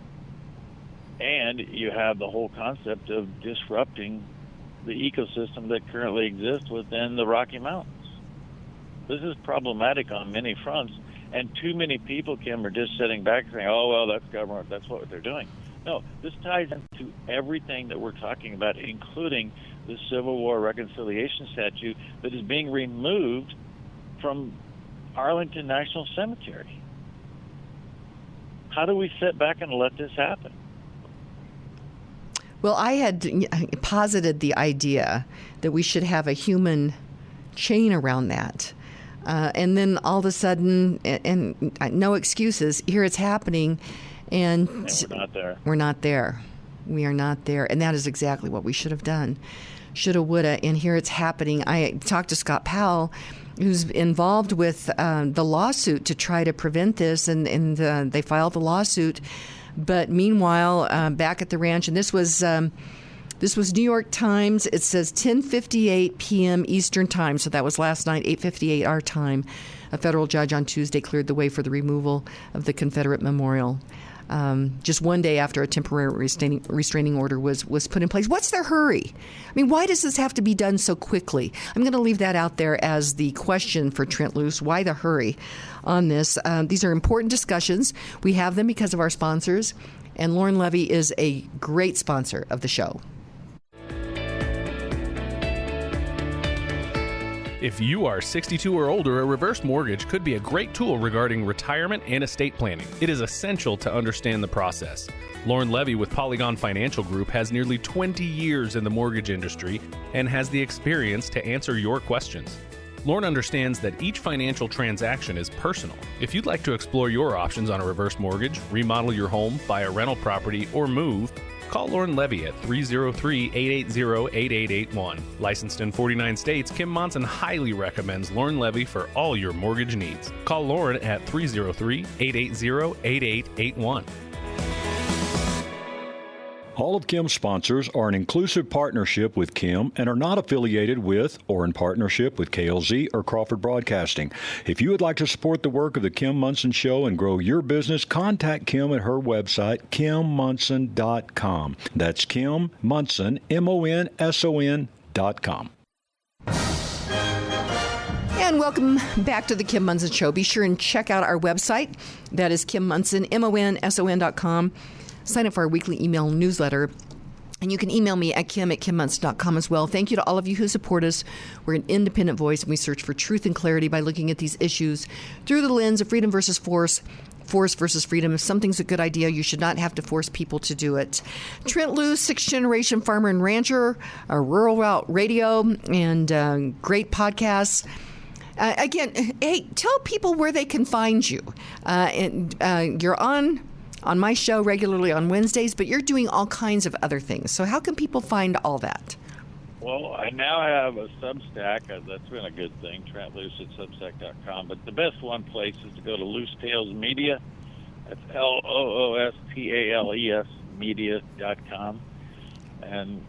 And you have the whole concept of disrupting the ecosystem that currently exists within the Rocky Mountains. This is problematic on many fronts, and too many people, Kim, are just sitting back saying, that's government, that's what they're doing. No, this ties into everything that we're talking about, including the Civil War Reconciliation Statute that is being removed from Arlington National Cemetery. How do we sit back and let this happen? Well, I had posited the idea that we should have a human chain around that. And then all of a sudden, and no excuses, here it's happening. And we're not there. We're not there. We are not there. And that is exactly what we should have done. shoulda, woulda, and here it's happening. I talked to Scott Powell, who's involved with the lawsuit to try to prevent this, and they filed the lawsuit. But meanwhile, back at the ranch, and this was New York Times. It says 10:58 p.m. Eastern Time, so that was last night, 8:58 our time. A federal judge on Tuesday cleared the way for the removal of the Confederate memorial. Just one day after a temporary restraining order was put in place. What's their hurry? I mean, why does this have to be done so quickly? I'm going to leave that out there as the question for Trent Loos. Why the hurry on this? These are important discussions. We have them because of our sponsors, and Lauren Levy is a great sponsor of the show. If you are 62 or older, a reverse mortgage could be a great tool regarding retirement and estate planning. It is essential to understand the process. Lauren Levy with Polygon Financial Group has nearly 20 years in the mortgage industry and has the experience to answer your questions. Lauren understands that each financial transaction is personal. If you'd like to explore your options on a reverse mortgage, remodel your home, buy a rental property, or move, call Lauren Levy at 303-880-8881. Licensed in 49 states, Kim Monson highly recommends Lauren Levy for all your mortgage needs. Call Lauren at 303-880-8881. All of Kim's sponsors are an inclusive partnership with Kim and are not affiliated with or in partnership with KLZ or Crawford Broadcasting. If you would like to support the work of the Kim Monson Show and grow your business, contact Kim at her website, kimmonson.com. That's Kim Monson, MONSON.com. And welcome back to the Kim Monson Show. Be sure and check out our website. That is Kim Monson, MONSON.com. Sign up for our weekly email newsletter. And you can email me at kim@kimmonson.com as well. Thank you to all of you who support us. We're an independent voice, and we search for truth and clarity by looking at these issues through the lens of freedom versus force, force versus freedom. If something's a good idea, you should not have to force people to do it. Trent Loos, sixth-generation farmer and rancher, a Rural Route Radio, and great podcasts. Again, hey, tell people where they can find you. You're on my show regularly on Wednesdays, but you're doing all kinds of other things. So how can people find all that? Well, I now have a Substack. That's been a good thing, Trent Loos at Substack.com. But the best one place is to go to Loose Tales Media. That's LOOSTALES media.com. And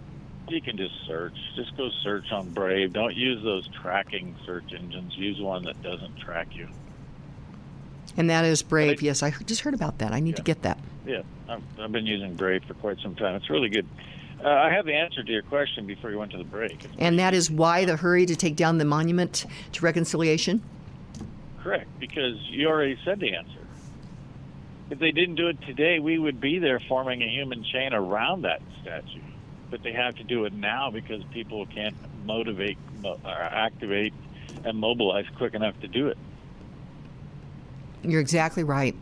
you can just search. Just go search on Brave. Don't use those tracking search engines. Use one that doesn't track you. And that is Brave. Yes, I just heard about that. I need to get that. Yeah, I've been using Brave for quite some time. It's really good. I have the answer to your question before you went to the break. And that is why the hurry to take down the monument to reconciliation? Correct, because you already said the answer. If they didn't do it today, we would be there forming a human chain around that statue. But they have to do it now because people can't motivate, or activate, and mobilize quick enough to do it. You're exactly right.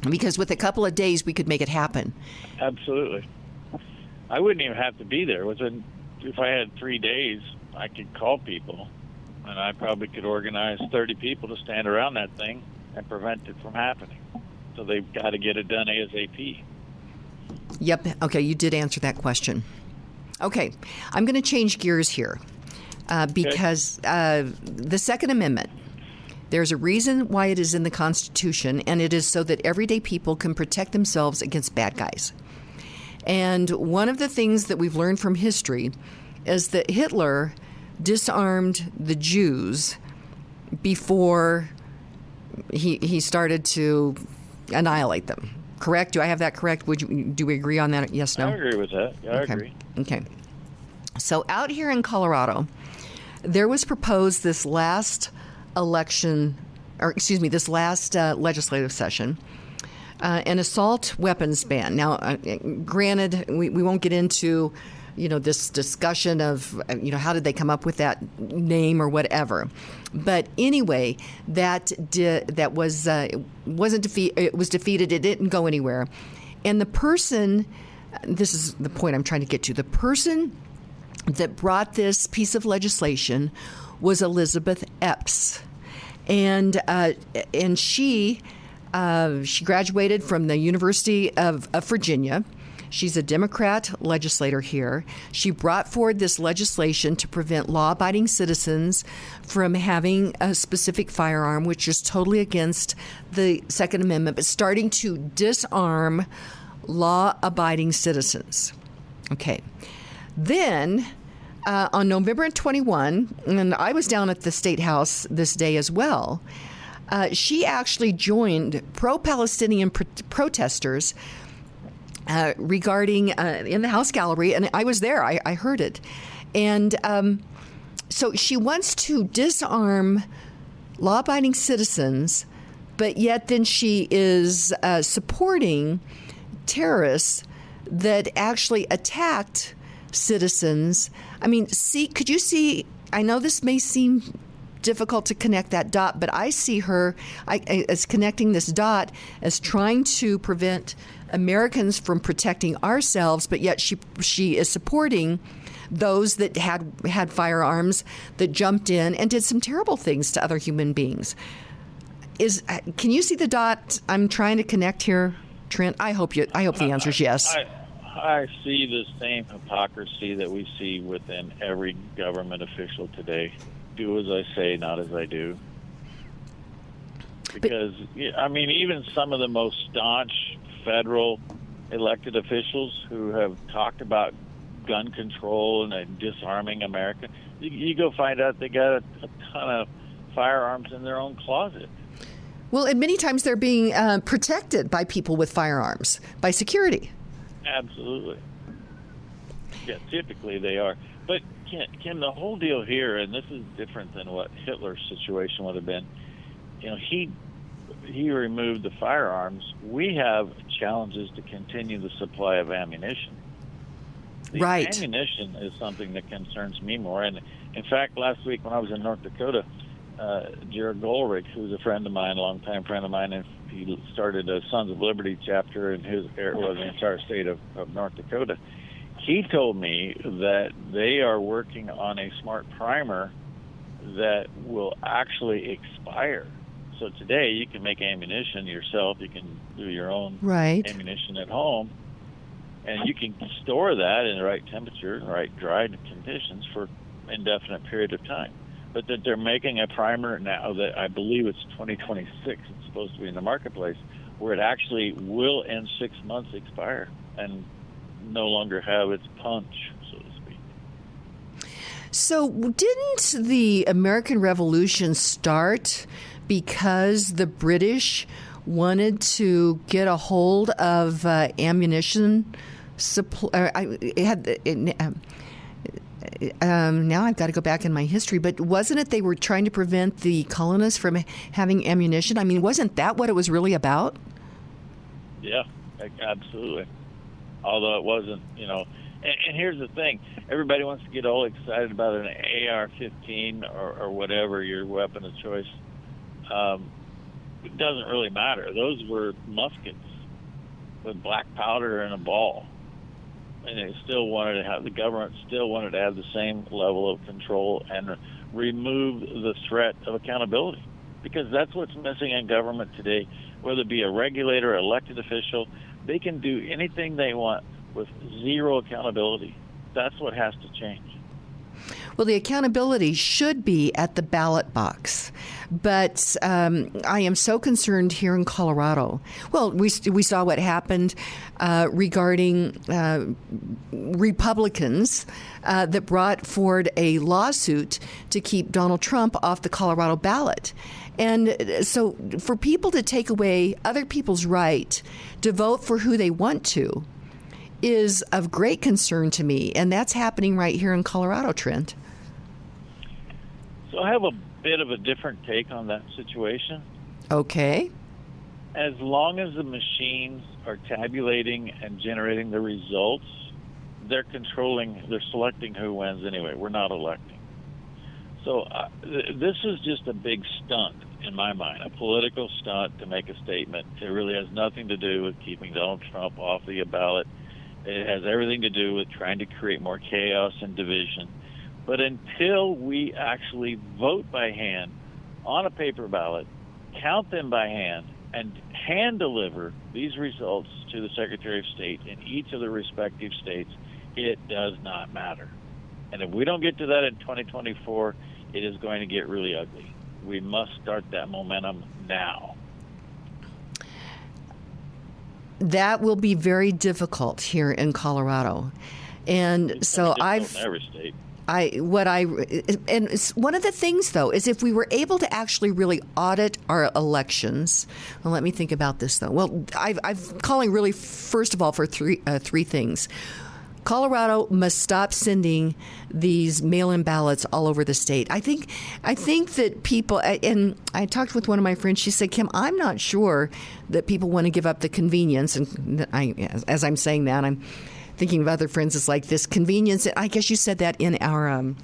Because with a couple of days, we could make it happen. Absolutely. I wouldn't even have to be there. If I had 3 days, I could call people, and I probably could organize 30 people to stand around that thing and prevent it from happening. So they've got to get it done ASAP. Yep. Okay, you did answer that question. Okay, I'm going to change gears here because the Second Amendment, there's a reason why it is in the Constitution, and it is so that everyday people can protect themselves against bad guys. And one of the things that we've learned from history is that Hitler disarmed the Jews before he started to annihilate them. Correct? Do I have that correct? Do we agree on that? Yes, no? I agree with that. Yeah, I agree. Okay. So out here in Colorado, there was proposed this last legislative session, an assault weapons ban. Now, granted, we won't get into, this discussion of, how did they come up with that name or whatever. But anyway, it was defeated. It didn't go anywhere. And the person, this is the point I'm trying to get to, the person that brought this piece of legislation was Elizabeth Epps, and she graduated from the University of Virginia. She's a Democrat legislator here. She brought forward this legislation to prevent law-abiding citizens from having a specific firearm, which is totally against the Second Amendment, but starting to disarm law-abiding citizens. Okay. Then, on November 21, and I was down at the State House this day as well, she actually joined pro-Palestinian protesters regarding in the House gallery, and I was there. I heard it. And so she wants to disarm law-abiding citizens, but yet then she is supporting terrorists that actually attacked citizens. I mean, could you see, I know this may seem difficult to connect that dot, but I see her as connecting this dot as trying to prevent Americans from protecting ourselves, but yet she is supporting those that had firearms that jumped in and did some terrible things to other human beings. Can you see the dot I'm trying to connect here, Trent? I hope the answer is yes. I see the same hypocrisy that we see within every government official today. Do as I say, not as I do. Because, even some of the most staunch federal elected officials who have talked about gun control and disarming America, you go find out they got a ton of firearms in their own closet. Well, and many times they're being protected by people with firearms, by security. Absolutely. Yeah, typically they are. But, Kim, the whole deal here, and this is different than what Hitler's situation would have been, he removed the firearms. We have challenges to continue the supply of ammunition. The ammunition is something that concerns me more. And, in fact, last week when I was in North Dakota, Jared Goldrich, who's a friend of mine, a longtime friend of mine, and he started a Sons of Liberty chapter in the entire state of North Dakota. He told me that they are working on a smart primer that will actually expire. So today you can make ammunition yourself. You can do your own ammunition at home, and you can store that in the right temperature, the right dried conditions for an indefinite period of time. But that they're making a primer now that I believe it's 2026. It's supposed to be in the marketplace, where it actually will in 6 months expire and no longer have its punch, so to speak. So didn't the American Revolution start because the British wanted to get a hold of ammunition supply? Now I've got to go back in my history, but wasn't it they were trying to prevent the colonists from having ammunition? I mean, wasn't that what it was really about? Yeah, absolutely. Although it wasn't, and here's the thing. Everybody wants to get all excited about an AR-15 or whatever your weapon of choice. It doesn't really matter. Those were muskets with black powder and a ball. And they still wanted to have, the government still wanted to have the same level of control and remove the threat of accountability. Because that's what's missing in government today, whether it be a regulator or elected official. They can do anything they want with zero accountability. That's what has to change. Well, the accountability should be at the ballot box. But I am so concerned here in Colorado. Well, we saw what happened regarding Republicans that brought forward a lawsuit to keep Donald Trump off the Colorado ballot. And so for people to take away other people's right to vote for who they want to is of great concern to me. And that's happening right here in Colorado, Trent. So I have a bit of a different take on that situation. Okay. As long as the machines are tabulating and generating the results, they're selecting who wins anyway. We're not electing. So this is just a big stunt in my mind, a political stunt to make a statement. It really has nothing to do with keeping Donald Trump off the ballot. It has everything to do with trying to create more chaos and division. But until we actually vote by hand on a paper ballot, count them by hand, and hand deliver these results to the Secretary of State in each of the respective states, it does not matter. And if we don't get to that in 2024, it is going to get really ugly. We must start that momentum now. That will be very difficult here in Colorado. And so in every state. And one of the things, though, is if we were able to actually really audit our elections. Well, let me think about this, though. Well, I'm calling really, first of all, for three things. Colorado must stop sending these mail-in ballots all over the state. I think that people, and I talked with one of my friends, she said, Kim, I'm not sure that people want to give up the convenience. And as I'm saying that, I'm thinking of other friends. It's like this convenience. I guess you said that in our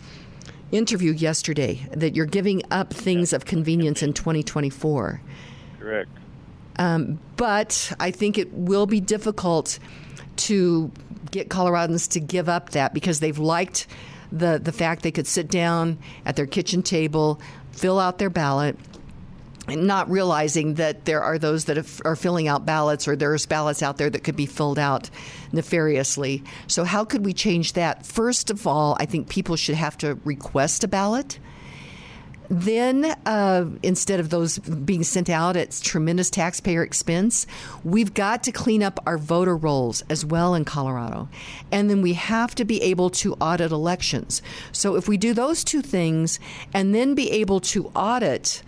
interview yesterday, that you're giving up things of convenience in 2024. Correct. But I think it will be difficult to get Coloradans to give up that, because they've liked the fact they could sit down at their kitchen table, fill out their ballot, and not realizing that there are those that are filling out ballots, or there's ballots out there that could be filled out nefariously. So how could we change that? First of all, I think people should have to request a ballot. Then, instead of those being sent out at tremendous taxpayer expense, we've got to clean up our voter rolls as well in Colorado. And then we have to be able to audit elections. So if we do those two things and then be able to audit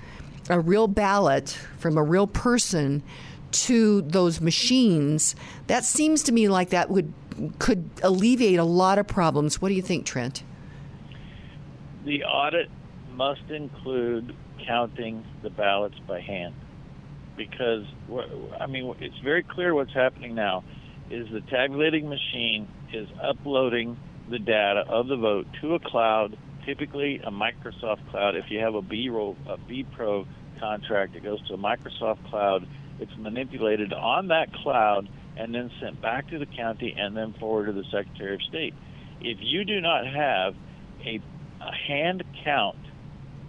a real ballot from a real person to those machines, that seems to me like that could alleviate a lot of problems. What do you think, Trent? The audit must include counting the ballots by hand, because it's very clear what's happening now is the tabulating machine is uploading the data of the vote to a cloud, typically a Microsoft cloud. If you have a B Pro contract, it goes to a Microsoft cloud. It's manipulated on that cloud and then sent back to the county and then forward to the Secretary of State. If you do not have a hand count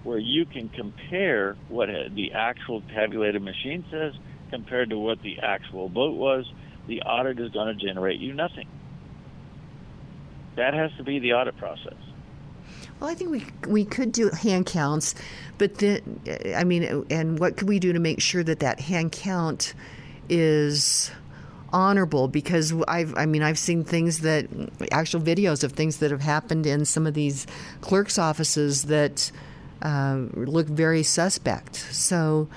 where you can compare what the actual tabulated machine says compared to what the actual vote was, the audit is going to generate you nothing. That has to be the audit process. Well, I think we could do hand counts, but then, and what could we do to make sure that hand count is honorable? Because I've seen things that, actual videos of things that have happened in some of these clerks' offices that look very suspect. So,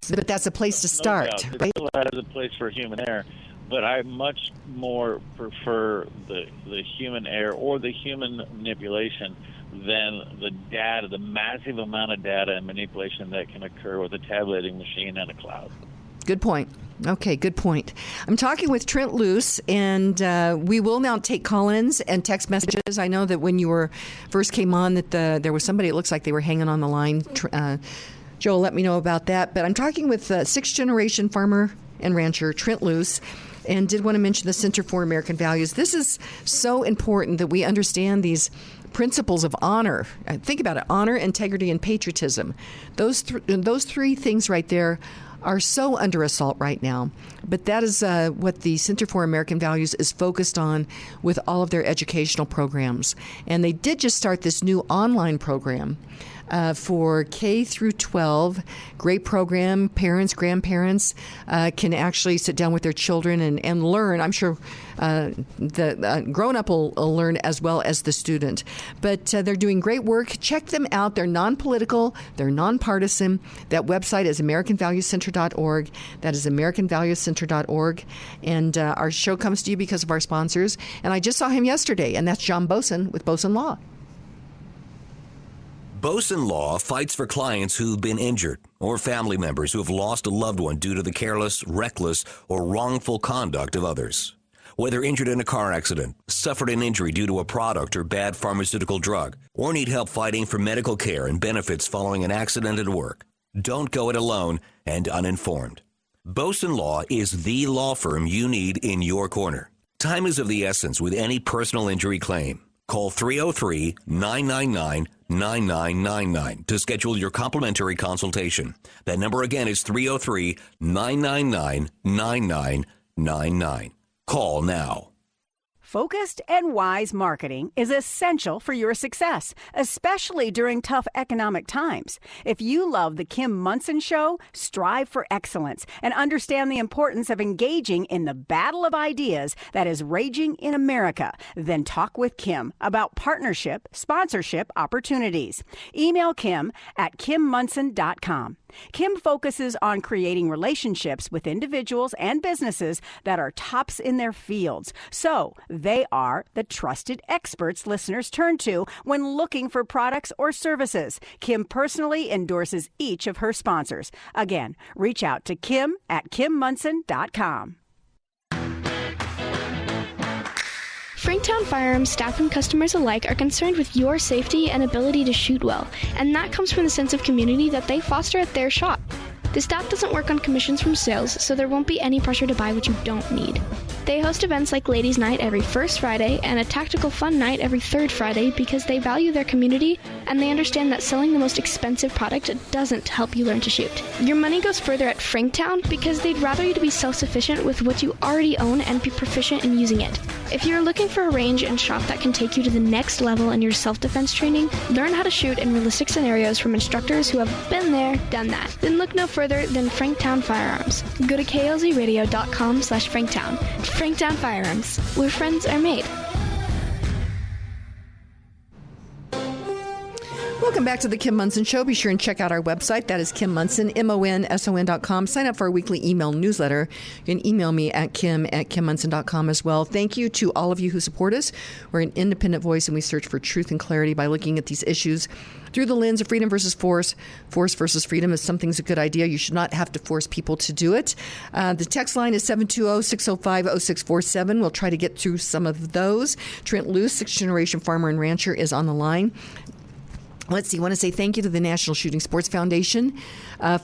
but that's a place to start, no doubt. Right? It still has a place for human error, but I much more prefer the human error or the human manipulation than the data, the massive amount of data and manipulation that can occur with a tabulating machine and a cloud. Good point. Okay, good point. I'm talking with Trent Loos, and we will now take call-ins and text messages. I know that when you first came on, that there was somebody, it looks like they were hanging on the line. Joel, let me know about that. But I'm talking with sixth-generation farmer and rancher Trent Loos, and did want to mention the Center for American Values. This is so important that we understand these principles of honor. Think about it: honor, integrity, and patriotism. Those three things right there are so under assault right now. But that is what the Center for American Values is focused on with all of their educational programs. And they did just start this new online program for K through 12. Great program. Parents, grandparents can actually sit down with their children and learn. I'm sure the grown-up will learn as well as the student. But they're doing great work. Check them out. They're non-political. They're nonpartisan. That website is AmericanValueCenter.org. That is AmericanValueCenter.org. And our show comes to you because of our sponsors. And I just saw him yesterday, and that's John Boson with Boson Law. Boson Law fights for clients who've been injured or family members who have lost a loved one due to the careless, reckless, or wrongful conduct of others. Whether injured in a car accident, suffered an injury due to a product or bad pharmaceutical drug, or need help fighting for medical care and benefits following an accident at work, don't go it alone and uninformed. Boson Law is the law firm you need in your corner. Time is of the essence with any personal injury claim. Call 303-999-9999 to schedule your complimentary consultation. That number again is 303-999-9999. Call now. Focused and wise marketing is essential for your success, especially during tough economic times. If you love The Kim Monson Show, strive for excellence and understand the importance of engaging in the battle of ideas that is raging in America, then talk with Kim about partnership, sponsorship opportunities. Email Kim at kimmonson.com. Kim focuses on creating relationships with individuals and businesses that are tops in their fields. So they are the trusted experts listeners turn to when looking for products or services. Kim personally endorses each of her sponsors. Again, reach out to Kim at kimmonson.com. Franktown Firearms staff and customers alike are concerned with your safety and ability to shoot well, and that comes from the sense of community that they foster at their shop. The staff doesn't work on commissions from sales, so there won't be any pressure to buy what you don't need. They host events like Ladies' Night every first Friday and a Tactical Fun Night every third Friday because they value their community and they understand that selling the most expensive product doesn't help you learn to shoot. Your money goes further at Franktown because they'd rather you to be self-sufficient with what you already own and be proficient in using it. If you're looking for a range and shop that can take you to the next level in your self-defense training, learn how to shoot in realistic scenarios from instructors who have been there, done that. Then look no further than Franktown Firearms. Go to klzradio.com/Franktown. Franktown Firearms, where friends are made. Welcome back to the Kim Monson Show. Be sure and check out our website. That is Kim Monson, MONSON.com. Sign up for our weekly email newsletter. You can email me at kimmonson.com as well. Thank you to all of you who support us. We're an independent voice, and we search for truth and clarity by looking at these issues through the lens of freedom versus force. Force versus freedom. If something's a good idea, you should not have to force people to do it. The text line is 720-605-0647. We'll try to get through some of those. Trent Loos, sixth-generation farmer and rancher, is on the line. Let's see. I want to say thank you to the National Shooting Sports Foundation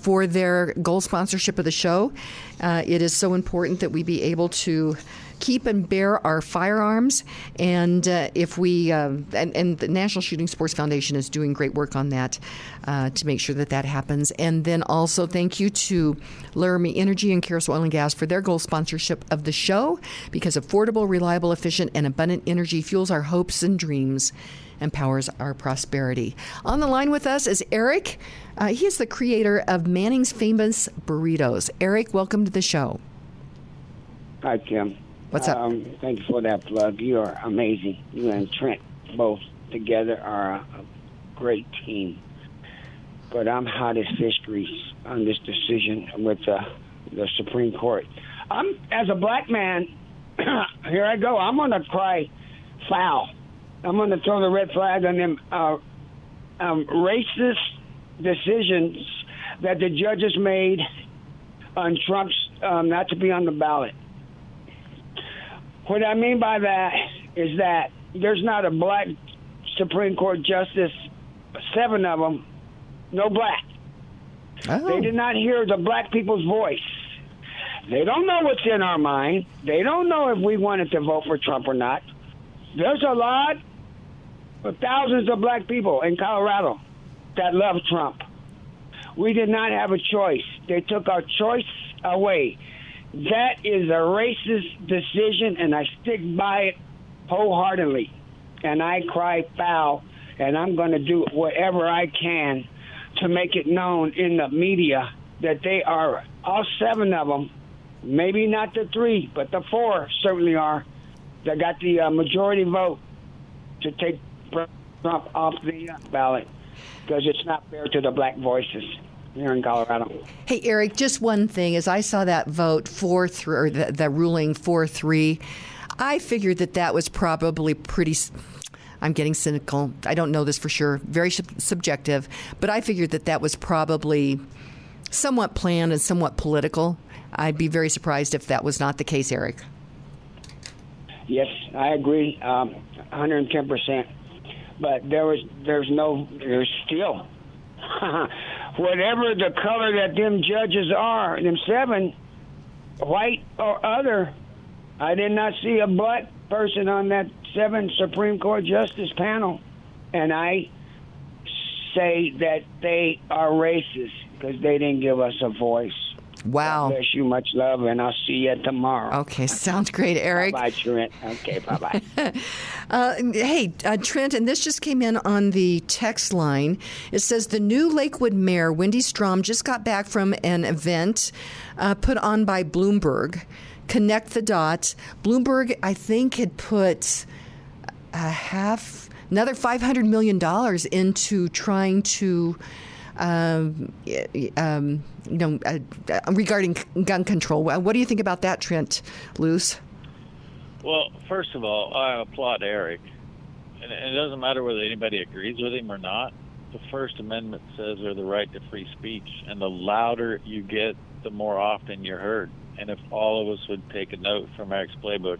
for their gold sponsorship of the show. It is so important that we be able to keep and bear our firearms, and if we and the National Shooting Sports Foundation is doing great work on that to make sure that that happens. And then also thank you to Laramie Energy and Carousel Oil and Gas for their gold sponsorship of the show, because affordable, reliable, efficient, and abundant energy fuels our hopes and dreams and powers our prosperity. On the line with us is Eric. He is the creator of Manning's Famous Burritos. Eric, welcome to the show. Hi, Kim. What's up? Thank you for that plug. You are amazing. You and Trent both together are a great team. But I'm hot as fish grease on this decision with the Supreme Court. As a black man, here I go. I'm going to cry foul. I'm going to throw the red flag on them racist decisions that the judges made on Trump's not to be on the ballot. What I mean by that is that there's not a black Supreme Court justice, 7 of them, no black. Oh. They did not hear the black people's voice. They don't know what's in our mind. They don't know if we wanted to vote for Trump or not. There's a lot of thousands of black people in Colorado that love Trump. We did not have a choice. They took our choice away. That is a racist decision, and I stick by it wholeheartedly. And I cry foul, and I'm going to do whatever I can to make it known in the media that they are, all 7 of them, maybe not the 3, but the 4 certainly are, that got the majority vote to take Trump off the ballot, because it's not fair to the black voices here in Colorado. Hey, Eric, just one thing. As I saw that vote 4-3, or the ruling 4-3, I figured that was probably pretty... I'm getting cynical. I don't know this for sure. Very subjective. But I figured that was probably somewhat planned and somewhat political. I'd be very surprised if that was not the case, Eric. Yes, I agree, 110%. But there's still whatever the color that them judges are, them 7, white or other. I did not see a black person on that 7 Supreme Court Justice panel, and I say that they are racist because they didn't give us a voice. Wow. God bless you. Much love, and I'll see you tomorrow. Okay, sounds great, Eric. Bye-bye, Trent. Okay, bye-bye. Hey, Trent, and this just came in on the text line. It says the new Lakewood mayor, Wendy Strom, just got back from an event put on by Bloomberg. Connect the dots. Bloomberg, I think, had put another $500 million into trying to regarding gun control. What do you think about that, Trent Loos? Well, first of all, I applaud Eric. And it doesn't matter whether anybody agrees with him or not. The First Amendment says there's the right to free speech. And the louder you get, the more often you're heard. And if all of us would take a note from Eric's playbook,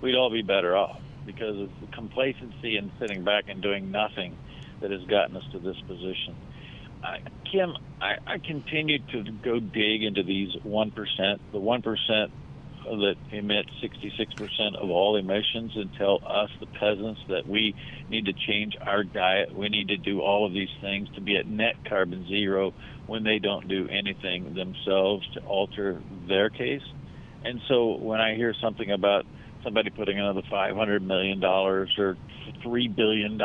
we'd all be better off, because of the complacency and sitting back and doing nothing that has gotten us to this position. Kim, I continue to go dig into these 1%, the 1% that emit 66% of all emissions, and tell us, the peasants, that we need to change our diet. We need to do all of these things to be at net carbon zero when they don't do anything themselves to alter their case. And so when I hear something about somebody putting another $500 million or $3 billion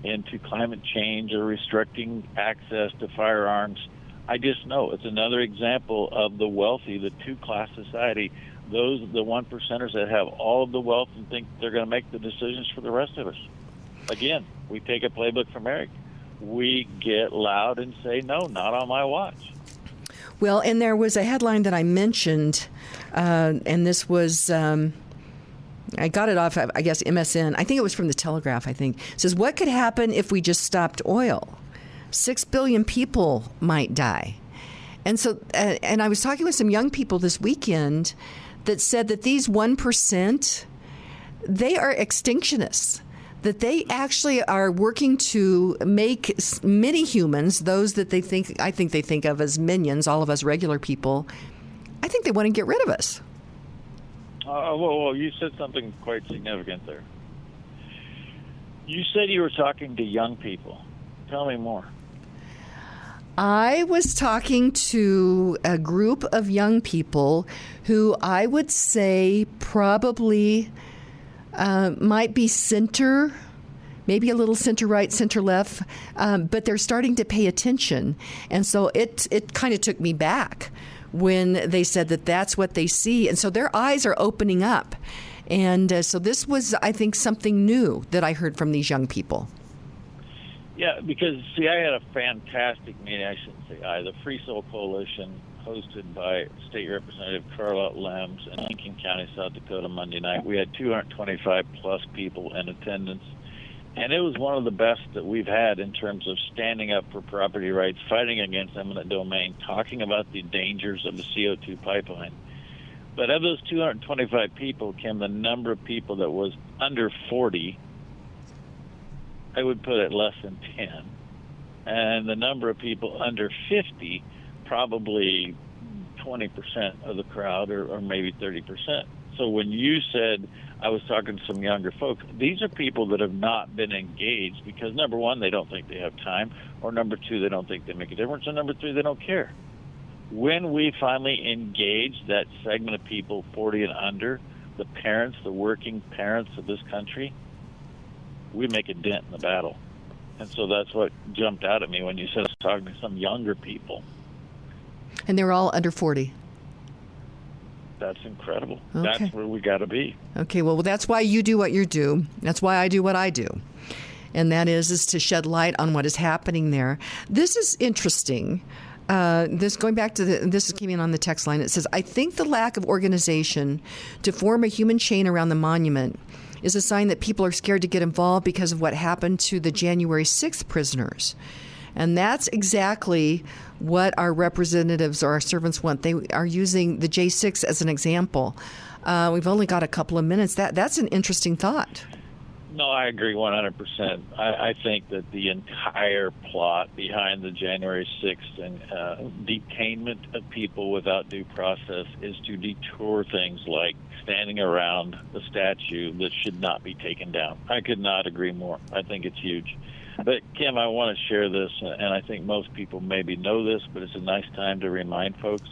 into climate change or restricting access to firearms, I just know it's another example of the wealthy, the two-class society, those the one percenters that have all of the wealth and think they're going to make the decisions for the rest of us. Again, we take a playbook from Eric. We get loud and say, no, not on my watch. Well, and there was a headline that I mentioned, and this was... I got it off, I guess, MSN. I think it was from the Telegraph, I think. It says, what could happen if we just stopped oil? 6 billion people might die. And so, and I was talking with some young people this weekend that said that these 1%, they are extinctionists, that they actually are working to make many humans, those that they think of as minions, all of us regular people, I think they want to get rid of us. Well, you said something quite significant there. You said you were talking to young people. Tell me more. I was talking to a group of young people who I would say probably might be center, maybe a little center right, center left, but they're starting to pay attention. And so it kind of took me back when they said that that's what they see. And so their eyes are opening up. And so this was, I think, something new that I heard from these young people. Yeah, because, see, I had a fantastic meeting, I shouldn't say the Free Soul Coalition, hosted by State Representative Carla Lems in Lincoln County, South Dakota, Monday night. We had 225-plus people in attendance. And it was one of the best that we've had in terms of standing up for property rights, fighting against eminent domain, talking about the dangers of the CO2 pipeline. But of those 225 people, Kim, the number of people that was under 40, I would put it less than 10. And the number of people under 50, probably 20% of the crowd, or maybe 30%. So when you said I was talking to some younger folks, these are people that have not been engaged because, number one, they don't think they have time, or number two, they don't think they make a difference, or number three, they don't care. When we finally engage that segment of people 40 and under, the parents, the working parents of this country, we make a dent in the battle. And so that's what jumped out at me when you said I was talking to some younger people. And they're all under 40. That's incredible. Okay. That's where we got to be. Okay, well, that's why you do what you do. That's why I do what I do. And that is to shed light on what is happening there. This is interesting. This going back to this came in on the text line. It says, I think the lack of organization to form a human chain around the monument is a sign that people are scared to get involved because of what happened to the January 6th prisoners. And that's exactly what our representatives or our servants want. They are using the J6 as an example. We've only got a couple of minutes. That's an interesting thought. No, I agree 100%. I think that the entire plot behind the January 6th and detainment of people without due process is to detour things like standing around the statue that should not be taken down. I could not agree more. I think it's huge. But, Kim, I want to share this, and I think most people maybe know this, but it's a nice time to remind folks.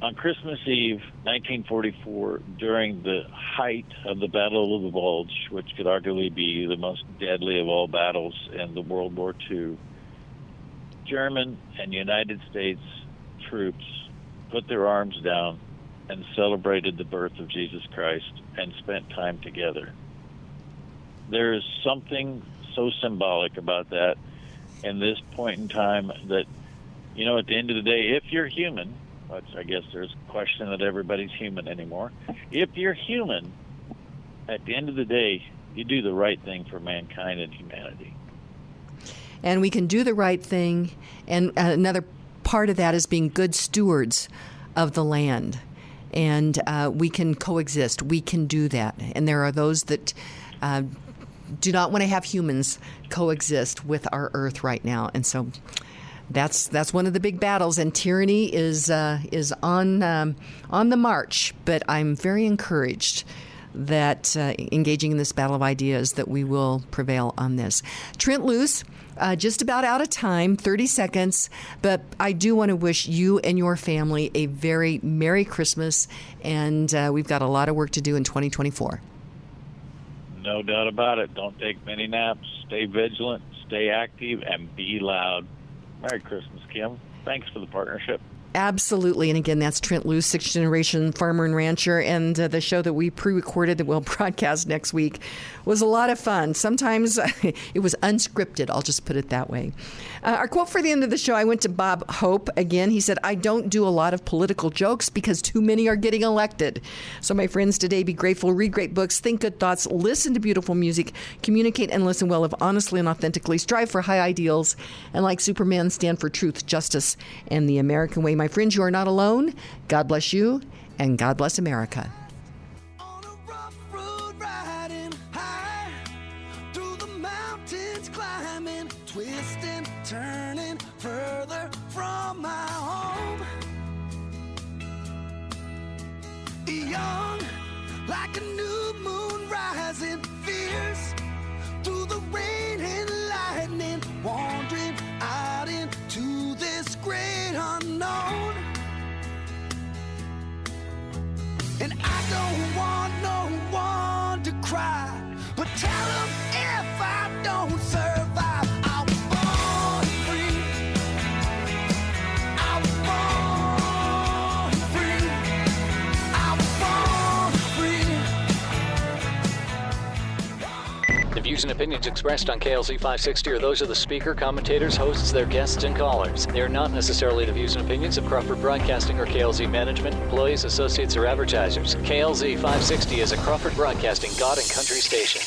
On Christmas Eve, 1944, during the height of the Battle of the Bulge, which could arguably be the most deadly of all battles in the World War II, German and United States troops put their arms down and celebrated the birth of Jesus Christ and spent time together. There is something so symbolic about that in this point in time that, you know, at the end of the day, if you're human, which I guess there's a question that everybody's human anymore. If you're human, at the end of the day, you do the right thing for mankind and humanity. And we can do the right thing, and another part of that is being good stewards of the land. And we can coexist. We can do that. And there are those that do not want to have humans coexist with our earth right now. And so that's one of the big battles, and tyranny is on the march. But I'm very encouraged that engaging in this battle of ideas, that we will prevail on this. Trent Loos, just about out of time, 30 seconds, but I do want to wish you and your family a very Merry Christmas, and we've got a lot of work to do in 2024. No doubt about it. Don't take many naps. Stay vigilant, stay active, and be loud. Merry Christmas, Kim. Thanks for the partnership. Absolutely. And again, that's Trent Loos, sixth-generation farmer and rancher. And the show that we pre-recorded that we'll broadcast next week was a lot of fun. Sometimes it was unscripted. I'll just put it that way. Our quote for the end of the show, I went to Bob Hope again. He said, "I don't do a lot of political jokes because too many are getting elected." So my friends, today, be grateful, read great books, think good thoughts, listen to beautiful music, communicate and listen well, live honestly and authentically, strive for high ideals, and like Superman, stand for truth, justice, and the American way. My friends, you are not alone. God bless you, and God bless America. On a rough road riding high, through the mountains climbing, twisting, turning, further from my home. Young, like a new moon rising, fierce, through the rain and lightning, wandering out into this great unknown. And I don't want no one to cry, but tell them if I don't survive, I was born free. I was born free. I was born free. The views and opinions expressed on KLZ 560 are those of the speaker, commentators, hosts, their guests, and callers. They are not necessarily the views and opinions of Crawford Broadcasting or KLZ management, employees, associates, or advertisers. KLZ 560 is a Crawford Broadcasting God and Country station.